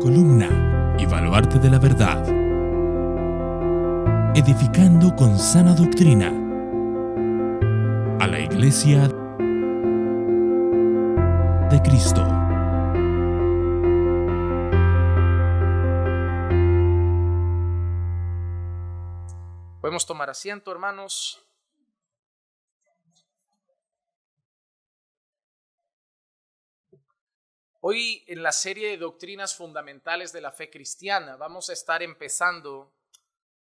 columna y baluarte de la verdad, edificando con sana doctrina a la Iglesia de Cristo. Podemos tomar asiento, hermanos. Hoy en la serie de doctrinas fundamentales de la fe cristiana vamos a estar empezando,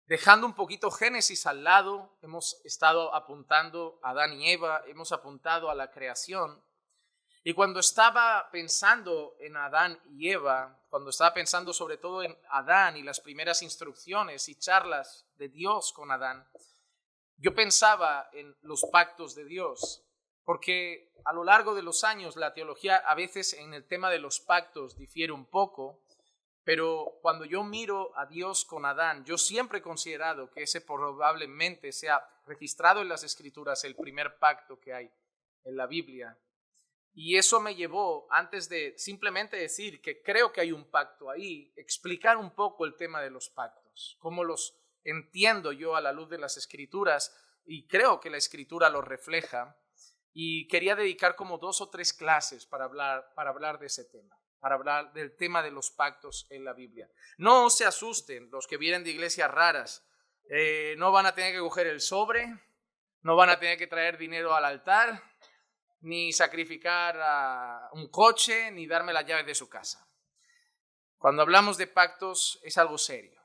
dejando un poquito Génesis al lado. Hemos estado apuntando a Adán y Eva, hemos apuntado a la creación. Y cuando estaba pensando en Adán y Eva, cuando estaba pensando sobre todo en Adán y las primeras instrucciones y charlas de Dios con Adán, yo pensaba en los pactos de Dios, porque a lo largo de los años la teología a veces en el tema de los pactos difiere un poco, pero cuando yo miro a Dios con Adán, yo siempre he considerado que ese probablemente sea registrado en las Escrituras el primer pacto que hay en la Biblia. Y eso me llevó, antes de simplemente decir que creo que hay un pacto ahí, explicar un poco el tema de los pactos, cómo los entiendo yo a la luz de las Escrituras, y creo que la Escritura los refleja, y quería dedicar como 2 o 3 clases para hablar de ese tema, para hablar del tema de los pactos en la Biblia. No se asusten los que vienen de iglesias raras, no van a tener que coger el sobre, no van a tener que traer dinero al altar, ni sacrificar a un coche, ni darme las llaves de su casa. Cuando hablamos de pactos es algo serio.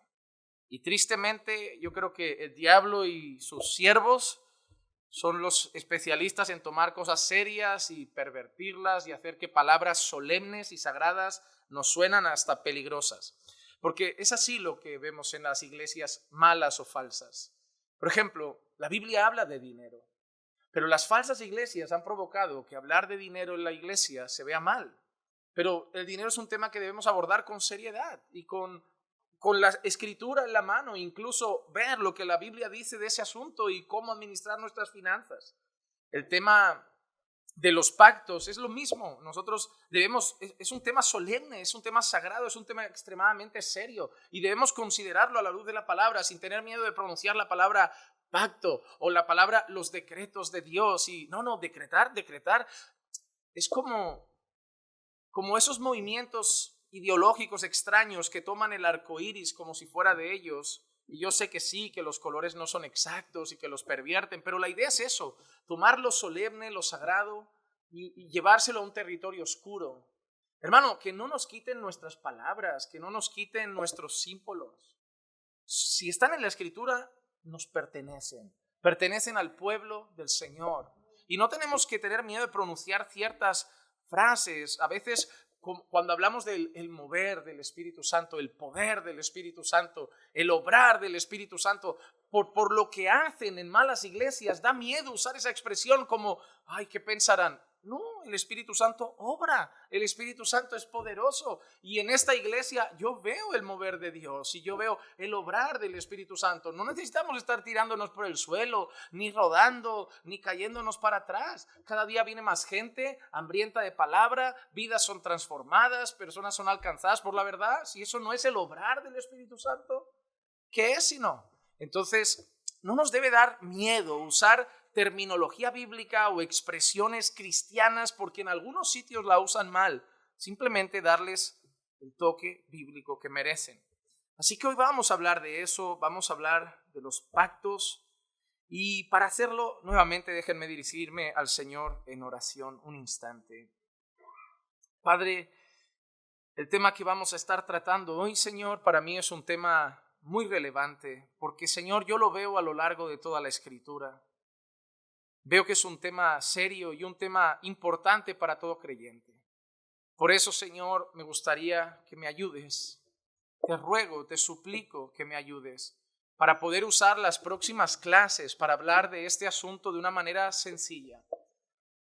Y tristemente yo creo que el diablo y sus siervos son los especialistas en tomar cosas serias y pervertirlas y hacer que palabras solemnes y sagradas nos suenan hasta peligrosas. Porque es así lo que vemos en las iglesias malas o falsas. Por ejemplo, la Biblia habla de dinero. Pero las falsas iglesias han provocado que hablar de dinero en la iglesia se vea mal. Pero el dinero es un tema que debemos abordar con seriedad y con la escritura en la mano, incluso ver lo que la Biblia dice de ese asunto y cómo administrar nuestras finanzas. El tema de los pactos es lo mismo. Nosotros debemos, es un tema solemne, es un tema sagrado, es un tema extremadamente serio y debemos considerarlo a la luz de la palabra sin tener miedo de pronunciar la palabra pacto o la palabra los decretos de Dios. Y decretar es como esos movimientos ideológicos extraños que toman el arco iris como si fuera de ellos. Y yo sé que sí, que los colores no son exactos y que los pervierten, pero la idea es eso, tomar lo solemne, lo sagrado y llevárselo a un territorio oscuro. Hermano, que no nos quiten nuestras palabras, que no nos quiten nuestros símbolos. Si están en la Escritura, nos pertenecen al pueblo del Señor. Y no tenemos que tener miedo de pronunciar ciertas frases. A veces cuando hablamos del mover del Espíritu Santo, el poder del Espíritu Santo, el obrar del Espíritu Santo, por lo que hacen en malas iglesias, da miedo usar esa expresión como, ay, ¿qué pensarán? No, el Espíritu Santo obra, el Espíritu Santo es poderoso y en esta iglesia yo veo el mover de Dios y yo veo el obrar del Espíritu Santo. No necesitamos estar tirándonos por el suelo, ni rodando, ni cayéndonos para atrás. Cada día viene más gente hambrienta de palabra, vidas son transformadas, personas son alcanzadas por la verdad. Si eso no es el obrar del Espíritu Santo, ¿qué es sino? Entonces, no nos debe dar miedo usar terminología bíblica o expresiones cristianas porque en algunos sitios la usan mal. Simplemente darles el toque bíblico que merecen. Así que hoy vamos a hablar de eso, vamos a hablar de los pactos y para hacerlo nuevamente déjenme dirigirme al Señor en oración un instante. Padre, el tema que vamos a estar tratando hoy, Señor, para mí es un tema muy relevante porque, Señor, yo lo veo a lo largo de toda la Escritura. Veo que es un tema serio y un tema importante para todo creyente. Por eso, Señor, me gustaría que me ayudes. Te ruego, te suplico que me ayudes para poder usar las próximas clases para hablar de este asunto de una manera sencilla.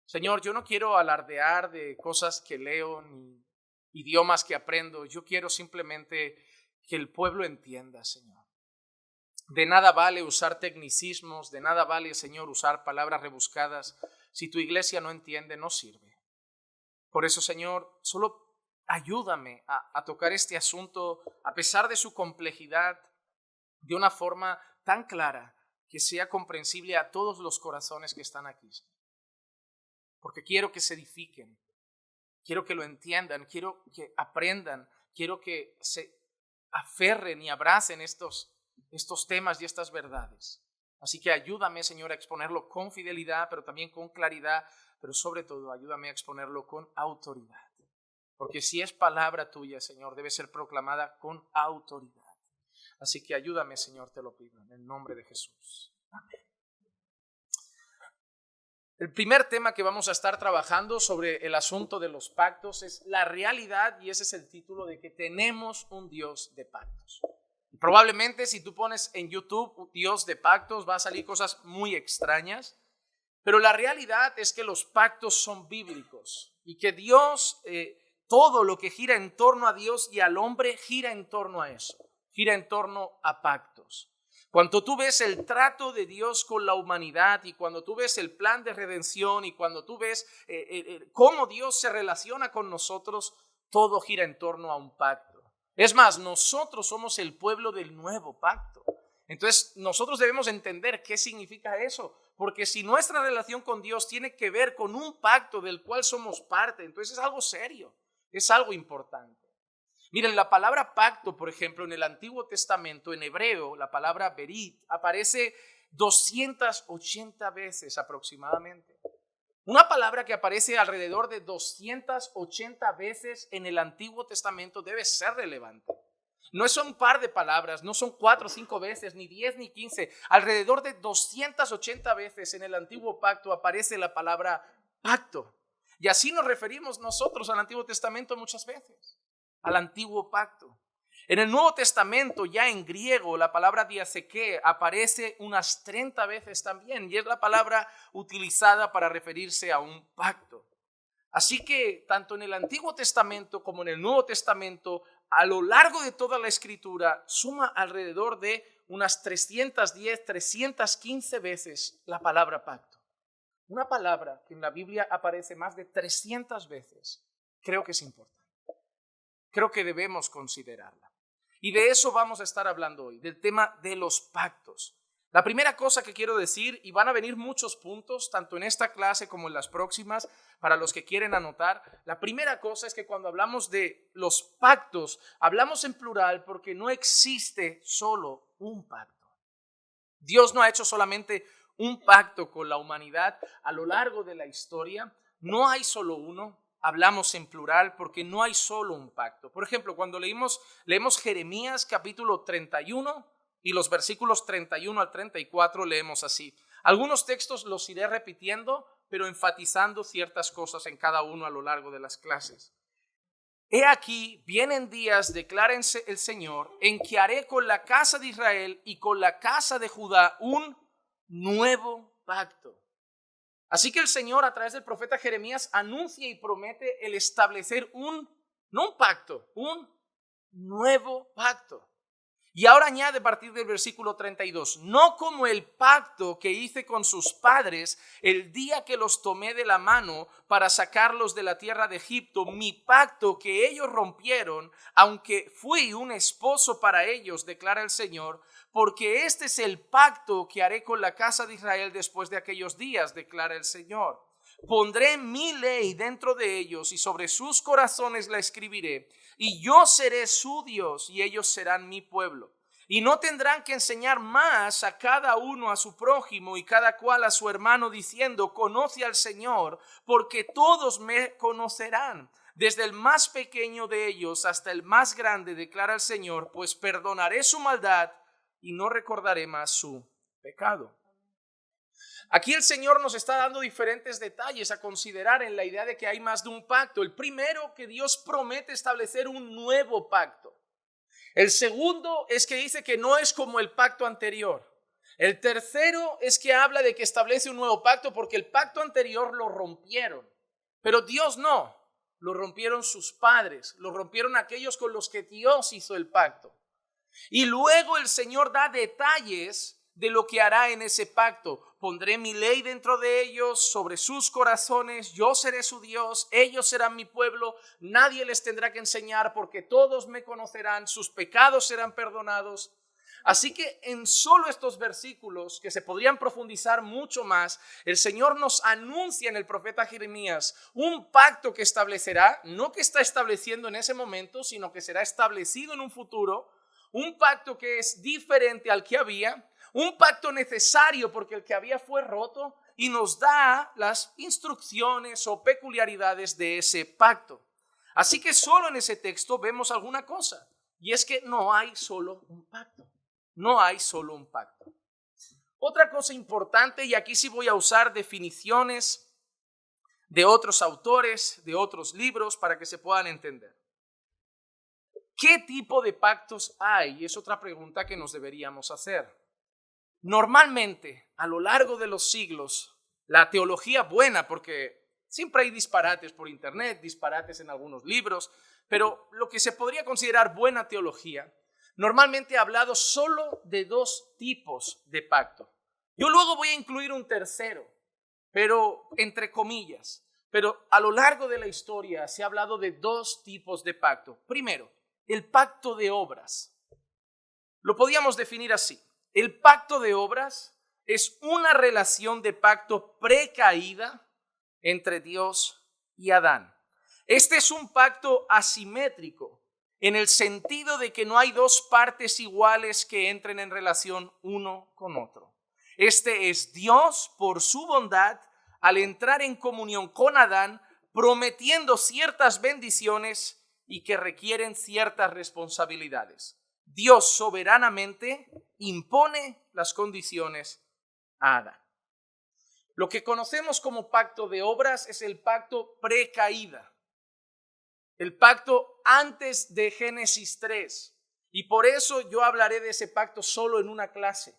Señor, yo no quiero alardear de cosas que leo ni idiomas que aprendo. Yo quiero simplemente que el pueblo entienda, Señor. De nada vale usar tecnicismos, de nada vale, Señor, usar palabras rebuscadas. Si tu iglesia no entiende, no sirve. Por eso, Señor, solo ayúdame a tocar este asunto a pesar de su complejidad de una forma tan clara que sea comprensible a todos los corazones que están aquí. Porque quiero que se edifiquen, quiero que lo entiendan, quiero que aprendan, quiero que se aferren y abracen estos temas y estas verdades. Así que ayúdame, Señor, a exponerlo con fidelidad, pero también con claridad, pero sobre todo ayúdame a exponerlo con autoridad. Porque si es palabra tuya, Señor, debe ser proclamada con autoridad. Así que ayúdame, Señor, te lo pido, en el nombre de Jesús. Amén. El primer tema que vamos a estar trabajando sobre el asunto de los pactos es la realidad, y ese es el título, de que tenemos un Dios de pactos. Y probablemente si tú pones en YouTube Dios de pactos va a salir cosas muy extrañas, pero la realidad es que los pactos son bíblicos y que Dios, todo lo que gira en torno a Dios y al hombre gira en torno a eso, gira en torno a pactos. Cuando tú ves el trato de Dios con la humanidad y cuando tú ves el plan de redención y cuando tú ves cómo Dios se relaciona con nosotros, todo gira en torno a un pacto. Es más, nosotros somos el pueblo del nuevo pacto. Entonces, nosotros debemos entender qué significa eso, porque si nuestra relación con Dios tiene que ver con un pacto del cual somos parte, entonces es algo serio, es algo importante. Miren, la palabra pacto, por ejemplo, en el Antiguo Testamento, en hebreo, la palabra berit, aparece 280 veces aproximadamente. Una palabra que aparece alrededor de 280 veces en el Antiguo Testamento debe ser relevante. No son un par de palabras, no son 4 o 5 veces, ni 10 ni 15. Alrededor de 280 veces en el Antiguo Pacto aparece la palabra pacto. Y así nos referimos nosotros al Antiguo Testamento muchas veces, al Antiguo Pacto. En el Nuevo Testamento, ya en griego, la palabra diatheke aparece unas 30 veces también, y es la palabra utilizada para referirse a un pacto. Así que tanto en el Antiguo Testamento como en el Nuevo Testamento, a lo largo de toda la Escritura, suma alrededor de unas 310, 315 veces la palabra pacto. Una palabra que en la Biblia aparece más de 300 veces, creo que es importante. Creo que debemos considerarla. Y de eso vamos a estar hablando hoy, del tema de los pactos. La primera cosa que quiero decir, y van a venir muchos puntos, tanto en esta clase como en las próximas, para los que quieren anotar, la primera cosa es que cuando hablamos de los pactos, hablamos en plural porque no existe solo un pacto. Dios no ha hecho solamente un pacto con la humanidad a lo largo de la historia, no hay solo uno. Hablamos en plural porque no hay solo un pacto. Por ejemplo, cuando leemos Jeremías capítulo 31 y los versículos 31 al 34 leemos así. Algunos textos los iré repitiendo, pero enfatizando ciertas cosas en cada uno a lo largo de las clases. He aquí, vienen días, declara el Señor, en que haré con la casa de Israel y con la casa de Judá un nuevo pacto. Así que el Señor a través del profeta Jeremías anuncia y promete el establecer no un pacto, un nuevo pacto. Y ahora añade a partir del versículo 32, no como el pacto que hice con sus padres el día que los tomé de la mano para sacarlos de la tierra de Egipto, mi pacto que ellos rompieron, aunque fui un esposo para ellos, declara el Señor, porque este es el pacto que haré con la casa de Israel después de aquellos días, declara el Señor. Pondré mi ley dentro de ellos y sobre sus corazones la escribiré, y yo seré su Dios y ellos serán mi pueblo. Y no tendrán que enseñar más a cada uno a su prójimo y cada cual a su hermano diciendo, conoce al Señor, porque todos me conocerán. Desde el más pequeño de ellos hasta el más grande, declara el Señor, pues perdonaré su maldad y no recordaré más su pecado. Aquí el Señor nos está dando diferentes detalles a considerar en la idea de que hay más de un pacto. El primero, que Dios promete establecer un nuevo pacto. El segundo es que dice que no es como el pacto anterior. El tercero es que habla de que establece un nuevo pacto porque el pacto anterior lo rompieron. Pero Dios no, lo rompieron sus padres, lo rompieron aquellos con los que Dios hizo el pacto. Y luego el Señor da detalles de lo que hará en ese pacto. Pondré mi ley dentro de ellos, sobre sus corazones, yo seré su Dios, ellos serán mi pueblo, nadie les tendrá que enseñar porque todos me conocerán, sus pecados serán perdonados. Así que en solo estos versículos, que se podrían profundizar mucho más, el Señor nos anuncia en el profeta Jeremías un pacto que establecerá, no que está estableciendo en ese momento, sino que será establecido en un futuro, un pacto que es diferente al que había, un pacto necesario porque el que había fue roto, y nos da las instrucciones o peculiaridades de ese pacto. Así que solo en ese texto vemos alguna cosa, y es que no hay solo un pacto. No hay solo un pacto. Otra cosa importante, y aquí sí voy a usar definiciones de otros autores, de otros libros, para que se puedan entender. ¿Qué tipo de pactos hay? Y es otra pregunta que nos deberíamos hacer. Normalmente, a lo largo de los siglos, la teología buena, porque siempre hay disparates por internet, disparates en algunos libros, pero lo que se podría considerar buena teología, normalmente ha hablado solo de dos tipos de pacto. Yo luego voy a incluir un tercero, pero entre comillas. Pero a lo largo de la historia se ha hablado de dos tipos de pacto. Primero, el pacto de obras. Lo podíamos definir así. El pacto de obras es una relación de pacto precaída entre Dios y Adán. Este es un pacto asimétrico, en el sentido de que no hay dos partes iguales que entren en relación uno con otro. Este es Dios, por su bondad, al entrar en comunión con Adán, prometiendo ciertas bendiciones y que requieren ciertas responsabilidades. Dios soberanamente impone las condiciones a Adán. Lo que conocemos como pacto de obras es el pacto precaída. El pacto antes de Génesis 3. Y por eso yo hablaré de ese pacto solo en una clase.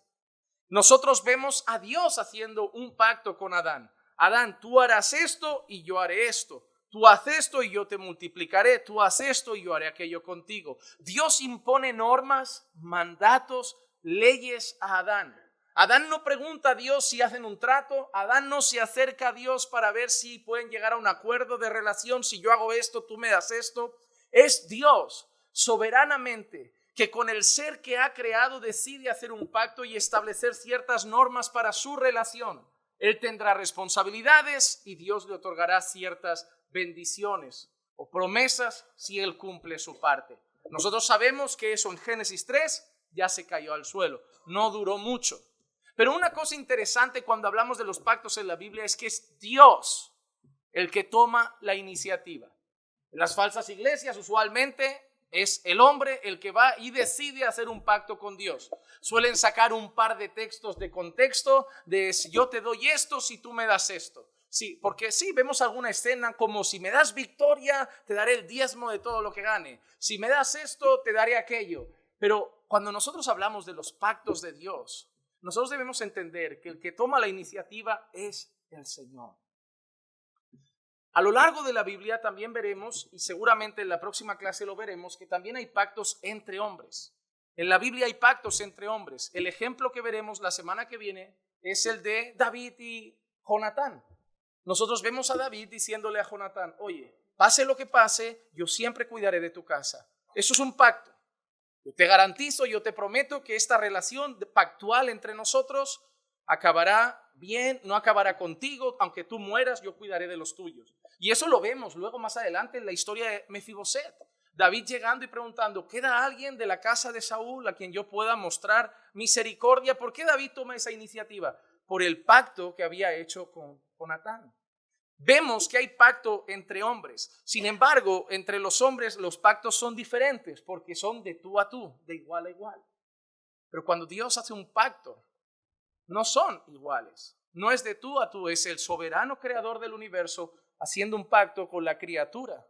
Nosotros vemos a Dios haciendo un pacto con Adán. Adán, tú harás esto y yo haré esto. Tú haz esto y yo te multiplicaré. Tú haz esto y yo haré aquello contigo. Dios impone normas, mandatos, leyes a Adán. Adán no pregunta a Dios si hacen un trato. Adán no se acerca a Dios para ver si pueden llegar a un acuerdo de relación. Si yo hago esto, tú me das esto. Es Dios soberanamente que con el ser que ha creado decide hacer un pacto y establecer ciertas normas para su relación. Él tendrá responsabilidades y Dios le otorgará ciertas bendiciones o promesas si él cumple su parte. Nosotros sabemos que eso en Génesis 3 ya se cayó al suelo. No duró mucho. Pero una cosa interesante cuando hablamos de los pactos en la Biblia es que es Dios el que toma la iniciativa. En las falsas iglesias usualmente es el hombre el que va y decide hacer un pacto con Dios. Suelen sacar un par de textos de contexto de si yo te doy esto, si tú me das esto. Sí, porque sí, vemos alguna escena como si me das victoria, te daré el diezmo de todo lo que gane. Si me das esto, te daré aquello. Pero cuando nosotros hablamos de los pactos de Dios, nosotros debemos entender que el que toma la iniciativa es el Señor. A lo largo de la Biblia también veremos, y seguramente en la próxima clase lo veremos, que también hay pactos entre hombres. En la Biblia hay pactos entre hombres. El ejemplo que veremos la semana que viene es el de David y Jonatán. Nosotros vemos a David diciéndole a Jonatán, oye, pase lo que pase, yo siempre cuidaré de tu casa. Eso es un pacto. Yo te garantizo, yo te prometo que esta relación pactual entre nosotros acabará bien, no acabará contigo, aunque tú mueras, yo cuidaré de los tuyos. Y eso lo vemos luego más adelante en la historia de Mefiboset. David llegando y preguntando, ¿queda alguien de la casa de Saúl a quien yo pueda mostrar misericordia? ¿Por qué David toma esa iniciativa? Por el pacto que había hecho con Jonatán. Vemos que hay pacto entre hombres. Sin embargo, entre los hombres los pactos son diferentes porque son de tú a tú, de igual a igual. Pero cuando Dios hace un pacto, no son iguales. No es de tú a tú, es el soberano creador del universo haciendo un pacto con la criatura.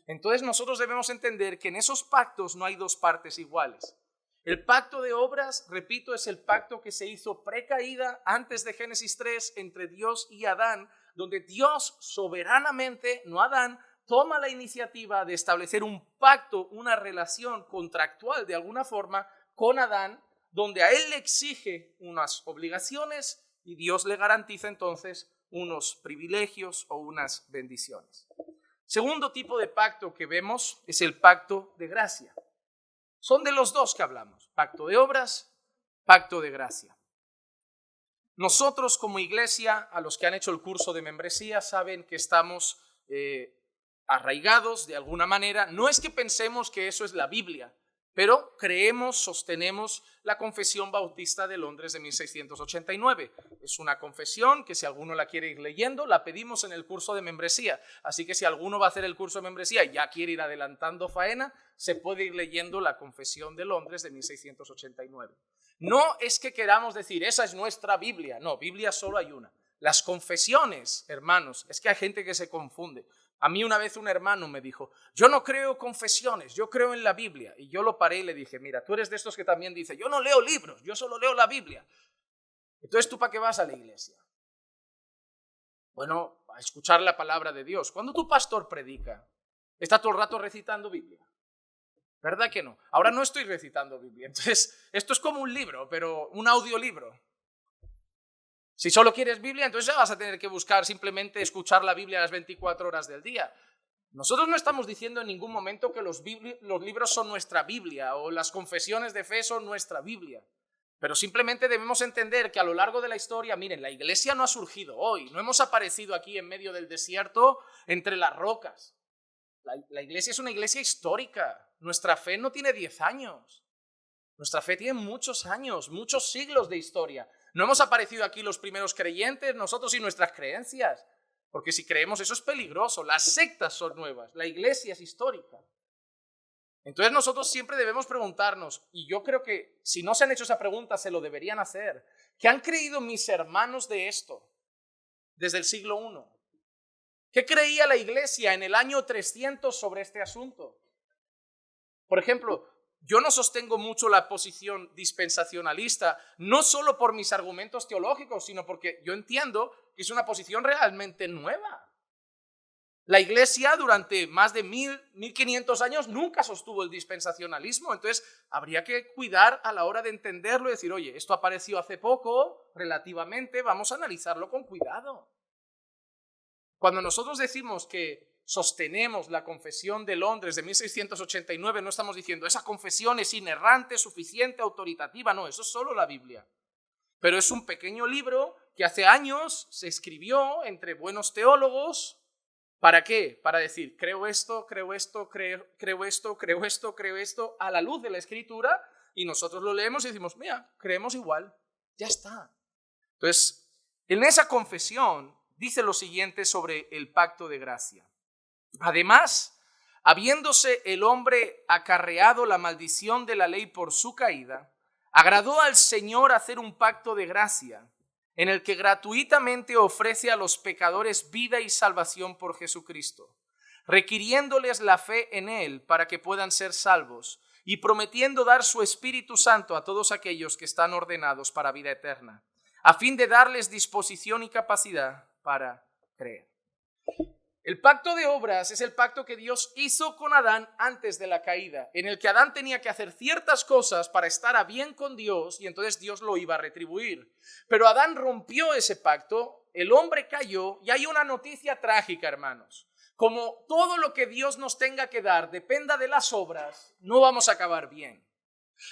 Entonces nosotros debemos entender que en esos pactos no hay dos partes iguales. El pacto de obras, repito, es el pacto que se hizo precaída antes de Génesis 3 entre Dios y Adán, donde Dios soberanamente, no Adán, toma la iniciativa de establecer un pacto, una relación contractual de alguna forma con Adán, donde a él le exige unas obligaciones y Dios le garantiza entonces unos privilegios o unas bendiciones. Segundo tipo de pacto que vemos es el pacto de gracia. Son de los dos que hablamos, pacto de obras, pacto de gracia. Nosotros como iglesia, a los que han hecho el curso de membresía, saben que estamos arraigados de alguna manera. No es que pensemos que eso es la Biblia, pero creemos, sostenemos la Confesión Bautista de Londres de 1689. Es una confesión que si alguno la quiere ir leyendo, la pedimos en el curso de membresía. Así que si alguno va a hacer el curso de membresía y ya quiere ir adelantando faena, se puede ir leyendo la Confesión de Londres de 1689. No es que queramos decir, esa es nuestra Biblia. No, Biblia solo hay una. Las confesiones, hermanos, es que hay gente que se confunde. A mí una vez un hermano me dijo, yo no creo confesiones, yo creo en la Biblia. Y yo lo paré y le dije, mira, tú eres de estos que también dice, yo no leo libros, yo solo leo la Biblia. Entonces, ¿tú para qué vas a la iglesia? Bueno, a escuchar la palabra de Dios. Cuando tu pastor predica, ¿está todo el rato recitando Biblia? ¿Verdad que no? Ahora no estoy recitando Biblia, entonces esto es como un libro, pero un audiolibro. Si solo quieres Biblia, entonces ya vas a tener que buscar simplemente escuchar la Biblia las 24 horas del día. Nosotros no estamos diciendo en ningún momento que los libros son nuestra Biblia o las confesiones de fe son nuestra Biblia. Pero simplemente debemos entender que a lo largo de la historia, miren, la iglesia no ha surgido hoy, no hemos aparecido aquí en medio del desierto entre las rocas. La iglesia es una iglesia histórica. Nuestra fe no tiene 10 años. Nuestra fe tiene muchos años, muchos siglos de historia. No hemos aparecido aquí los primeros creyentes, nosotros y nuestras creencias. Porque si creemos eso es peligroso. Las sectas son nuevas, la iglesia es histórica. Entonces nosotros siempre debemos preguntarnos, y yo creo que si no se han hecho esa pregunta se lo deberían hacer, ¿qué han creído mis hermanos de esto desde el siglo I? ¿Qué creía la iglesia en el año 300 sobre este asunto? Por ejemplo, yo no sostengo mucho la posición dispensacionalista, no solo por mis argumentos teológicos, sino porque yo entiendo que es una posición realmente nueva. La iglesia durante más de 1500 años nunca sostuvo el dispensacionalismo, entonces habría que cuidar a la hora de entenderlo y decir, oye, esto apareció hace poco, relativamente, vamos a analizarlo con cuidado. Cuando nosotros decimos que sostenemos la Confesión de Londres de 1689, no estamos diciendo esa confesión es inerrante, suficiente, autoritativa, no, eso es solo la Biblia. Pero es un pequeño libro que hace años se escribió entre buenos teólogos. ¿Para qué? Para decir, creo esto, creo esto, creo esto, creo esto, creo esto, a la luz de la Escritura, y nosotros lo leemos y decimos, mira, creemos igual, ya está. Entonces, en esa confesión dice lo siguiente sobre el pacto de gracia. Además, habiéndose el hombre acarreado la maldición de la ley por su caída, agradó al Señor hacer un pacto de gracia, en el que gratuitamente ofrece a los pecadores vida y salvación por Jesucristo, requiriéndoles la fe en Él para que puedan ser salvos y prometiendo dar su Espíritu Santo a todos aquellos que están ordenados para vida eterna, a fin de darles disposición y capacidad para creer. El pacto de obras es el pacto que Dios hizo con Adán antes de la caída, en el que Adán tenía que hacer ciertas cosas para estar a bien con Dios y entonces Dios lo iba a retribuir. Pero Adán rompió ese pacto, el hombre cayó y hay una noticia trágica, hermanos. Como todo lo que Dios nos tenga que dar dependa de las obras, no vamos a acabar bien.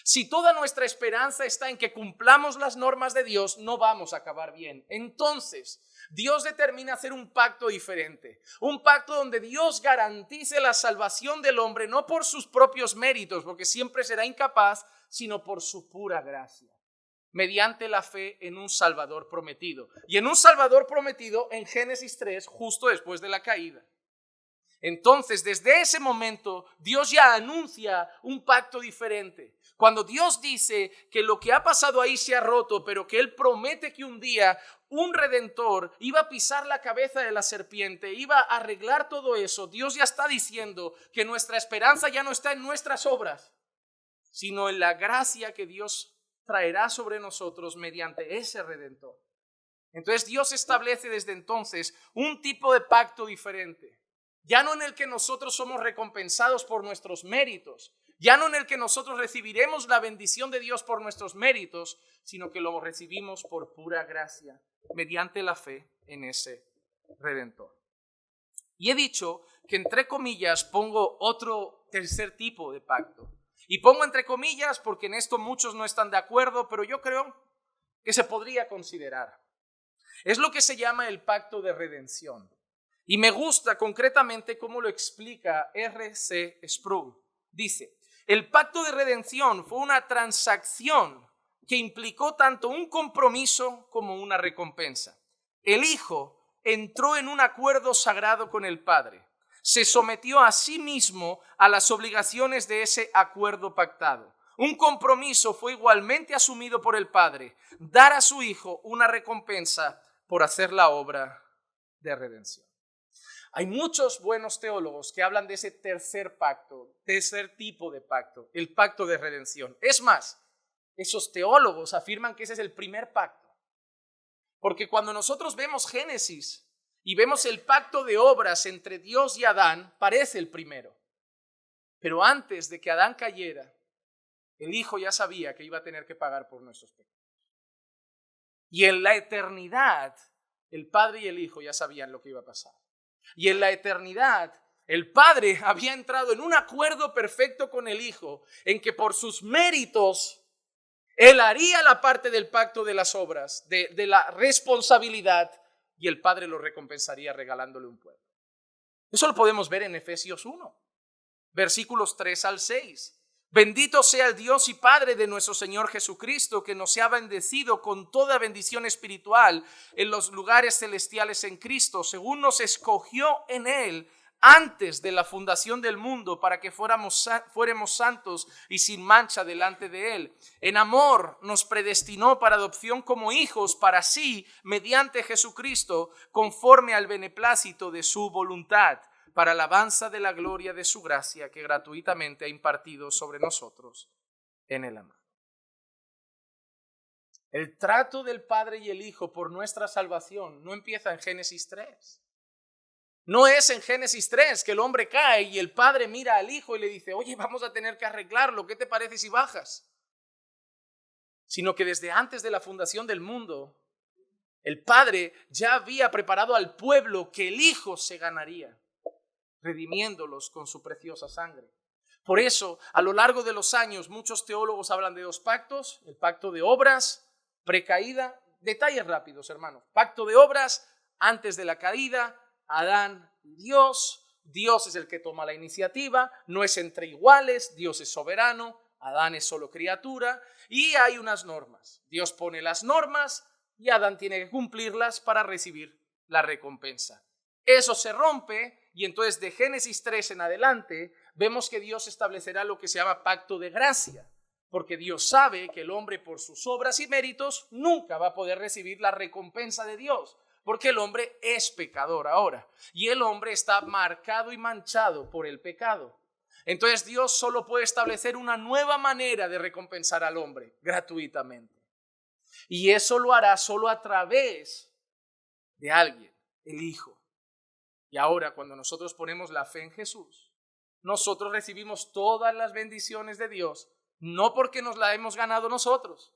Si toda nuestra esperanza está en que cumplamos las normas de Dios, no vamos a acabar bien. Entonces, Dios determina hacer un pacto diferente, un pacto donde Dios garantice la salvación del hombre, no por sus propios méritos, porque siempre será incapaz, sino por su pura gracia, mediante la fe en un Salvador prometido. Y en un Salvador prometido en Génesis 3, justo después de la caída. Entonces, desde ese momento, Dios ya anuncia un pacto diferente. Cuando Dios dice que lo que ha pasado ahí se ha roto, pero que Él promete que un día un redentor iba a pisar la cabeza de la serpiente, iba a arreglar todo eso, Dios ya está diciendo que nuestra esperanza ya no está en nuestras obras, sino en la gracia que Dios traerá sobre nosotros mediante ese redentor. Entonces Dios establece desde entonces un tipo de pacto diferente. Ya no en el que nosotros somos recompensados por nuestros méritos, Ya no en el que nosotros recibiremos la bendición de Dios por nuestros méritos, sino que lo recibimos por pura gracia, mediante la fe en ese Redentor. Y he dicho que entre comillas pongo otro tercer tipo de pacto. Y pongo entre comillas porque en esto muchos no están de acuerdo, pero yo creo que se podría considerar. Es lo que se llama el pacto de redención. Y me gusta concretamente cómo lo explica R.C. Sproul. Dice, el pacto de redención fue una transacción que implicó tanto un compromiso como una recompensa. El Hijo entró en un acuerdo sagrado con el Padre. Se sometió a sí mismo a las obligaciones de ese acuerdo pactado. Un compromiso fue igualmente asumido por el Padre, dar a su Hijo una recompensa por hacer la obra de redención. Hay muchos buenos teólogos que hablan de ese tercer pacto, tercer tipo de pacto, el pacto de redención. Es más, esos teólogos afirman que ese es el primer pacto. Porque cuando nosotros vemos Génesis y vemos el pacto de obras entre Dios y Adán, parece el primero. Pero antes de que Adán cayera, el Hijo ya sabía que iba a tener que pagar por nuestros pecados. Y en la eternidad, el Padre y el Hijo ya sabían lo que iba a pasar. Y en la eternidad, el Padre había entrado en un acuerdo perfecto con el Hijo, en que por sus méritos, Él haría la parte del pacto de las obras, de la responsabilidad, y el Padre lo recompensaría regalándole un pueblo. Eso lo podemos ver en Efesios 1, versículos 3 al 6. Bendito sea el Dios y Padre de nuestro Señor Jesucristo, que nos ha bendecido con toda bendición espiritual en los lugares celestiales en Cristo, según nos escogió en Él antes de la fundación del mundo, para que fuéramos santos y sin mancha delante de Él. En amor nos predestinó para adopción como hijos para sí, mediante Jesucristo, conforme al beneplácito de su voluntad, para alabanza de la gloria de su gracia que gratuitamente ha impartido sobre nosotros en el amado. El trato del Padre y el Hijo por nuestra salvación no empieza en Génesis 3. No es en Génesis 3 que el hombre cae y el Padre mira al Hijo y le dice, oye, vamos a tener que arreglarlo, ¿qué te parece si bajas? Sino que desde antes de la fundación del mundo, el Padre ya había preparado al pueblo que el Hijo se ganaría, redimiéndolos con su preciosa sangre. Por eso, a lo largo de los años, muchos teólogos hablan de dos pactos, el pacto de obras, precaída, detalles rápidos, hermanos, pacto de obras antes de la caída, Adán y Dios es el que toma la iniciativa, no es entre iguales, Dios es soberano, Adán es solo criatura y hay unas normas. Dios pone las normas y Adán tiene que cumplirlas para recibir la recompensa. Eso se rompe y entonces de Génesis 3 en adelante vemos que Dios establecerá lo que se llama pacto de gracia, porque Dios sabe que el hombre por sus obras y méritos nunca va a poder recibir la recompensa de Dios, porque el hombre es pecador ahora y el hombre está marcado y manchado por el pecado. Entonces Dios solo puede establecer una nueva manera de recompensar al hombre gratuitamente. Y eso lo hará solo a través de alguien, el Hijo. Y ahora cuando nosotros ponemos la fe en Jesús, nosotros recibimos todas las bendiciones de Dios, no porque nos las hemos ganado nosotros,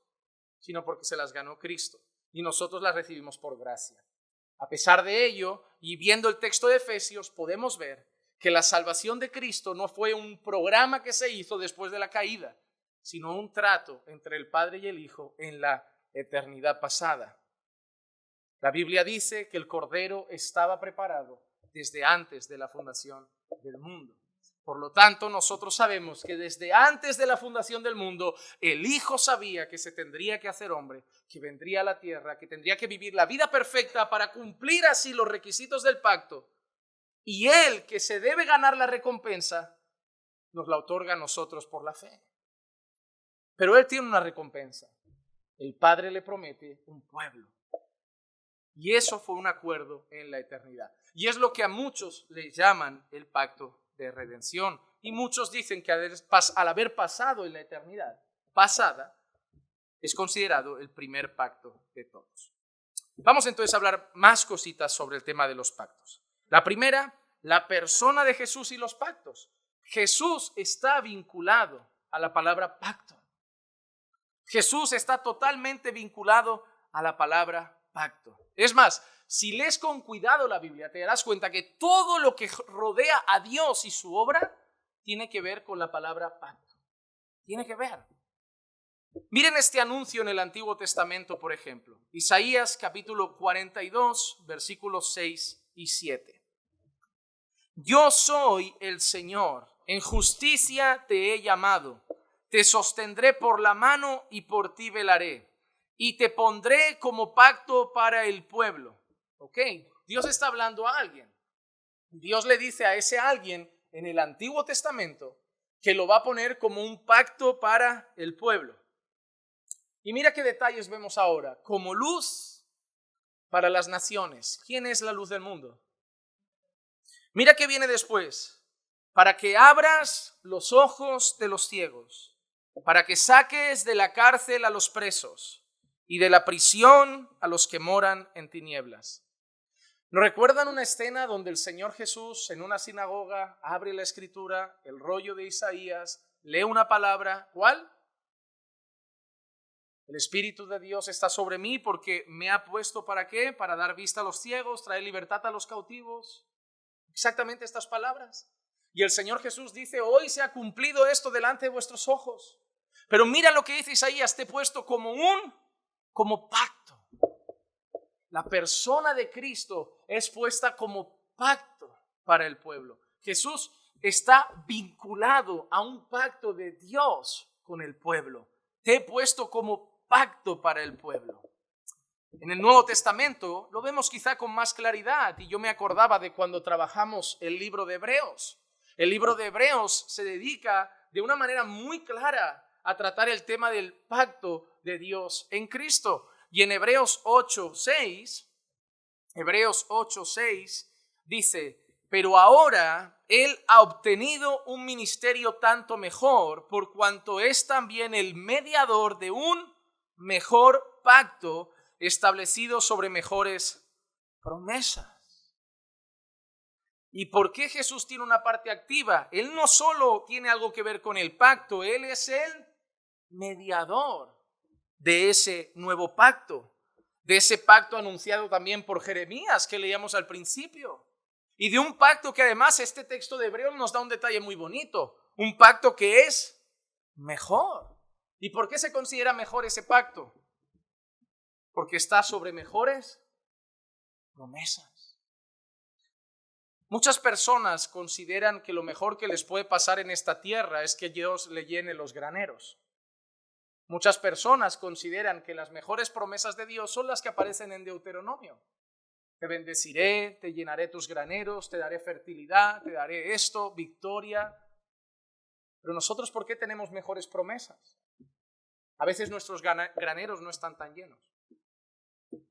sino porque se las ganó Cristo y nosotros las recibimos por gracia. A pesar de ello, y viendo el texto de Efesios, podemos ver que la salvación de Cristo no fue un programa que se hizo después de la caída, sino un trato entre el Padre y el Hijo en la eternidad pasada. La Biblia dice que el Cordero estaba preparado desde antes de la fundación del mundo. Por lo tanto, nosotros sabemos que desde antes de la fundación del mundo, el Hijo sabía que se tendría que hacer hombre, que vendría a la tierra, que tendría que vivir la vida perfecta para cumplir así los requisitos del pacto. Y Él, que se debe ganar la recompensa, nos la otorga a nosotros por la fe. Pero Él tiene una recompensa. El Padre le promete un pueblo. Y eso fue un acuerdo en la eternidad. Y es lo que a muchos le llaman el pacto de redención. Y muchos dicen que al haber pasado en la eternidad pasada, es considerado el primer pacto de todos. Vamos entonces a hablar más cositas sobre el tema de los pactos. La primera, la persona de Jesús y los pactos. Jesús está vinculado a la palabra pacto. Jesús está totalmente vinculado a la palabra pacto. Es más, si lees con cuidado la Biblia, te darás cuenta que todo lo que rodea a Dios y su obra tiene que ver con la palabra pacto. Tiene que ver. Miren este anuncio en el Antiguo Testamento, por ejemplo. Isaías capítulo 42, versículos 6 y 7. Yo soy el Señor, en justicia te he llamado, te sostendré por la mano y por ti velaré, y te pondré como pacto para el pueblo. Ok, Dios está hablando a alguien. Dios le dice a ese alguien en el Antiguo Testamento que lo va a poner como un pacto para el pueblo. Y mira qué detalles vemos ahora. Como luz para las naciones. ¿Quién es la luz del mundo? Mira qué viene después. Para que abras los ojos de los ciegos, para que saques de la cárcel a los presos y de la prisión a los que moran en tinieblas. ¿No recuerdan una escena donde el Señor Jesús en una sinagoga abre la escritura, el rollo de Isaías, lee una palabra? ¿Cuál? El Espíritu de Dios está sobre mí porque me ha puesto ¿para qué? Para dar vista a los ciegos, traer libertad a los cautivos. Exactamente estas palabras. Y el Señor Jesús dice, hoy se ha cumplido esto delante de vuestros ojos. Pero mira lo que dice Isaías, te he puesto como pacto. La persona de Cristo es puesta como pacto para el pueblo. Jesús está vinculado a un pacto de Dios con el pueblo. Te he puesto como pacto para el pueblo. En el Nuevo Testamento lo vemos quizá con más claridad y yo me acordaba de cuando trabajamos el libro de Hebreos. El libro de Hebreos se dedica de una manera muy clara a tratar el tema del pacto de Dios en Cristo. Y en Hebreos 8:6 dice, pero ahora Él ha obtenido un ministerio tanto mejor por cuanto es también el mediador de un mejor pacto establecido sobre mejores promesas. ¿Y por qué Jesús tiene una parte activa? Él no solo tiene algo que ver con el pacto, Él es el mediador de ese nuevo pacto, de ese pacto anunciado también por Jeremías que leíamos al principio, y de un pacto que además este texto de Hebreos nos da un detalle muy bonito, un pacto que es mejor. ¿Y por qué se considera mejor ese pacto? Porque está sobre mejores promesas. Muchas personas consideran que lo mejor que les puede pasar en esta tierra es que Dios le llene los graneros. Muchas personas consideran que las mejores promesas de Dios son las que aparecen en Deuteronomio. Te bendeciré, te llenaré tus graneros, te daré fertilidad, te daré esto, victoria. Pero nosotros, ¿por qué tenemos mejores promesas? A veces nuestros graneros no están tan llenos.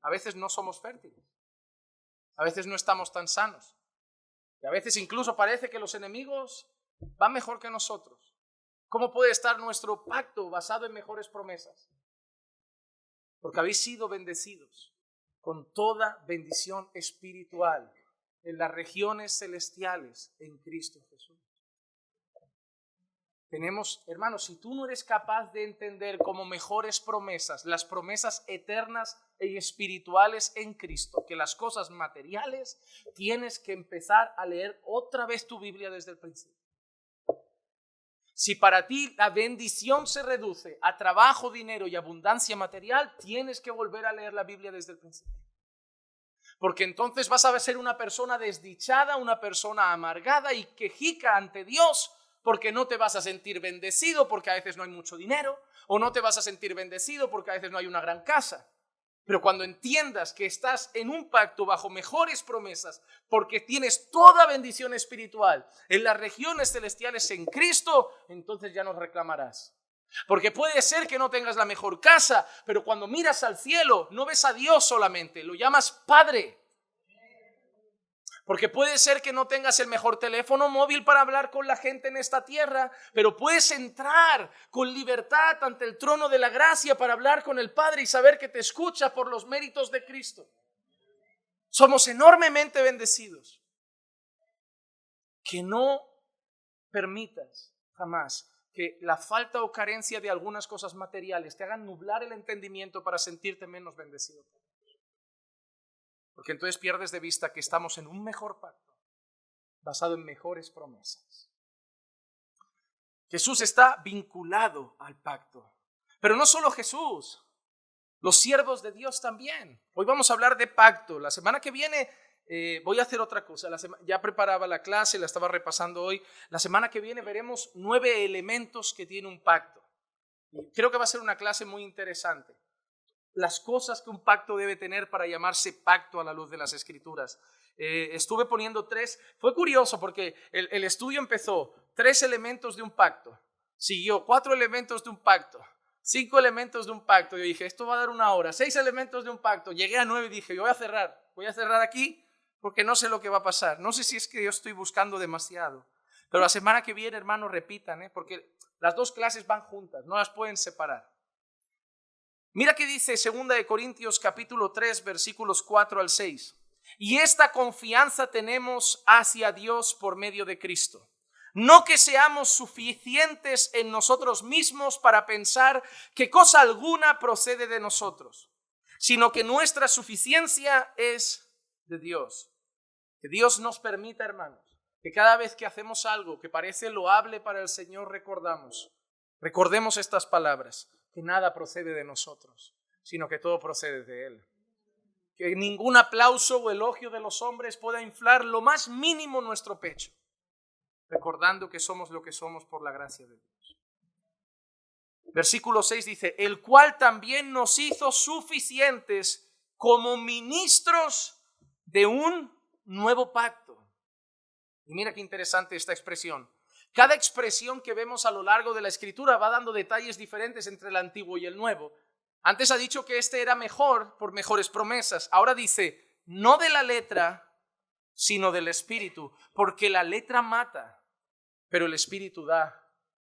A veces no somos fértiles. A veces no estamos tan sanos. Y a veces incluso parece que los enemigos van mejor que nosotros. ¿Cómo puede estar nuestro pacto basado en mejores promesas? Porque habéis sido bendecidos con toda bendición espiritual en las regiones celestiales en Cristo Jesús. Tenemos, hermanos, si tú no eres capaz de entender como mejores promesas, las promesas eternas y espirituales en Cristo, que las cosas materiales, tienes que empezar a leer otra vez tu Biblia desde el principio. Si para ti la bendición se reduce a trabajo, dinero y abundancia material, tienes que volver a leer la Biblia desde el principio. Porque entonces vas a ser una persona desdichada, una persona amargada y quejica ante Dios, porque no te vas a sentir bendecido porque a veces no hay mucho dinero, o no te vas a sentir bendecido porque a veces no hay una gran casa. Pero cuando entiendas que estás en un pacto bajo mejores promesas, porque tienes toda bendición espiritual en las regiones celestiales en Cristo, entonces ya no reclamarás. Porque puede ser que no tengas la mejor casa, pero cuando miras al cielo no ves a Dios solamente, lo llamas Padre. Porque puede ser que no tengas el mejor teléfono móvil para hablar con la gente en esta tierra, pero puedes entrar con libertad ante el trono de la gracia para hablar con el Padre y saber que te escucha por los méritos de Cristo. Somos enormemente bendecidos. Que no permitas jamás que la falta o carencia de algunas cosas materiales te hagan nublar el entendimiento para sentirte menos bendecido. Porque entonces pierdes de vista que estamos en un mejor pacto, basado en mejores promesas. Jesús está vinculado al pacto. Pero no solo Jesús, los siervos de Dios también. Hoy vamos a hablar de pacto. La semana que viene voy a hacer otra cosa. Ya preparaba la clase, la estaba repasando hoy. La semana que viene veremos 9 elementos que tiene un pacto. Y creo que va a ser una clase muy interesante. Las cosas que un pacto debe tener para llamarse pacto a la luz de las Escrituras. Estuve poniendo 3. Fue curioso porque el estudio empezó 3 elementos de un pacto. Siguió 4 elementos de un pacto. 5 elementos de un pacto. Yo dije, esto va a dar 1 hora. 6 elementos de un pacto. Llegué a 9 y dije, yo voy a cerrar aquí porque no sé lo que va a pasar. No sé si es que yo estoy buscando demasiado. Pero la semana que viene, hermanos, repitan, porque las 2 clases van juntas, no las pueden separar. Mira qué dice 2 Corintios capítulo 3, versículos 4 al 6. Y esta confianza tenemos hacia Dios por medio de Cristo. No que seamos suficientes en nosotros mismos para pensar que cosa alguna procede de nosotros, sino que nuestra suficiencia es de Dios. Que Dios nos permita, hermanos, que cada vez que hacemos algo que parece loable para el Señor, recordemos estas palabras, que nada procede de nosotros, sino que todo procede de Él. Que ningún aplauso o elogio de los hombres pueda inflar lo más mínimo nuestro pecho, recordando que somos lo que somos por la gracia de Dios. Versículo 6 dice, el cual también nos hizo suficientes como ministros de un nuevo pacto. Y mira qué interesante esta expresión. Cada expresión que vemos a lo largo de la Escritura va dando detalles diferentes entre el Antiguo y el Nuevo. Antes ha dicho que este era mejor por mejores promesas. Ahora dice, no de la letra, sino del Espíritu, porque la letra mata, pero el Espíritu da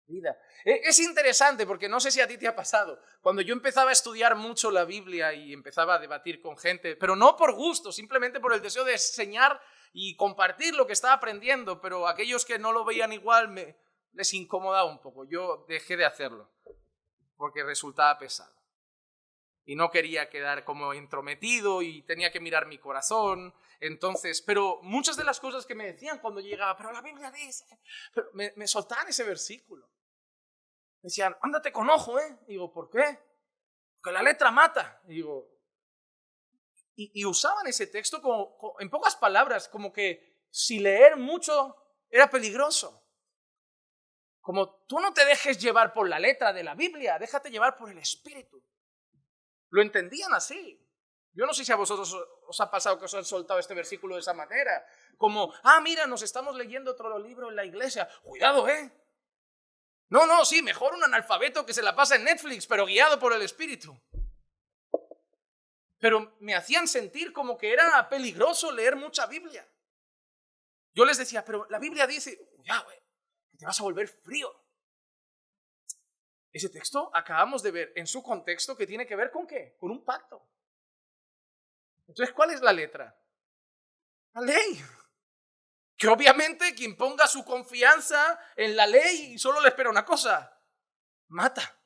vida. Es interesante porque no sé si a ti te ha pasado. Cuando yo empezaba a estudiar mucho la Biblia y empezaba a debatir con gente, pero no por gusto, simplemente por el deseo de enseñar y compartir lo que estaba aprendiendo, pero aquellos que no lo veían igual les incomodaba un poco. Yo dejé de hacerlo porque resultaba pesado. Y no quería quedar como intrometido y tenía que mirar mi corazón. Entonces, pero muchas de las cosas que me decían cuando llegaba, pero la Biblia dice, pero me soltaban ese versículo. Me decían, ándate con ojo, ¿eh? Y digo, ¿por qué? Porque la letra mata. Y digo, y usaban ese texto como, en pocas palabras, como que si leer mucho era peligroso. Como tú no te dejes llevar por la letra de la Biblia, déjate llevar por el Espíritu. Lo entendían así. Yo no sé si a vosotros os ha pasado que os han soltado este versículo de esa manera. Como, mira, nos estamos leyendo otro libro en la iglesia. Cuidado, No, sí, mejor un analfabeto que se la pasa en Netflix, pero guiado por el Espíritu. Pero me hacían sentir como que era peligroso leer mucha Biblia. Yo les decía, pero la Biblia dice, cuidado, que te vas a volver frío. Ese texto acabamos de ver en su contexto que tiene que ver ¿con qué? Con un pacto. Entonces, ¿cuál es la letra? La ley. Que obviamente quien ponga su confianza en la ley solo le espera una cosa: mata,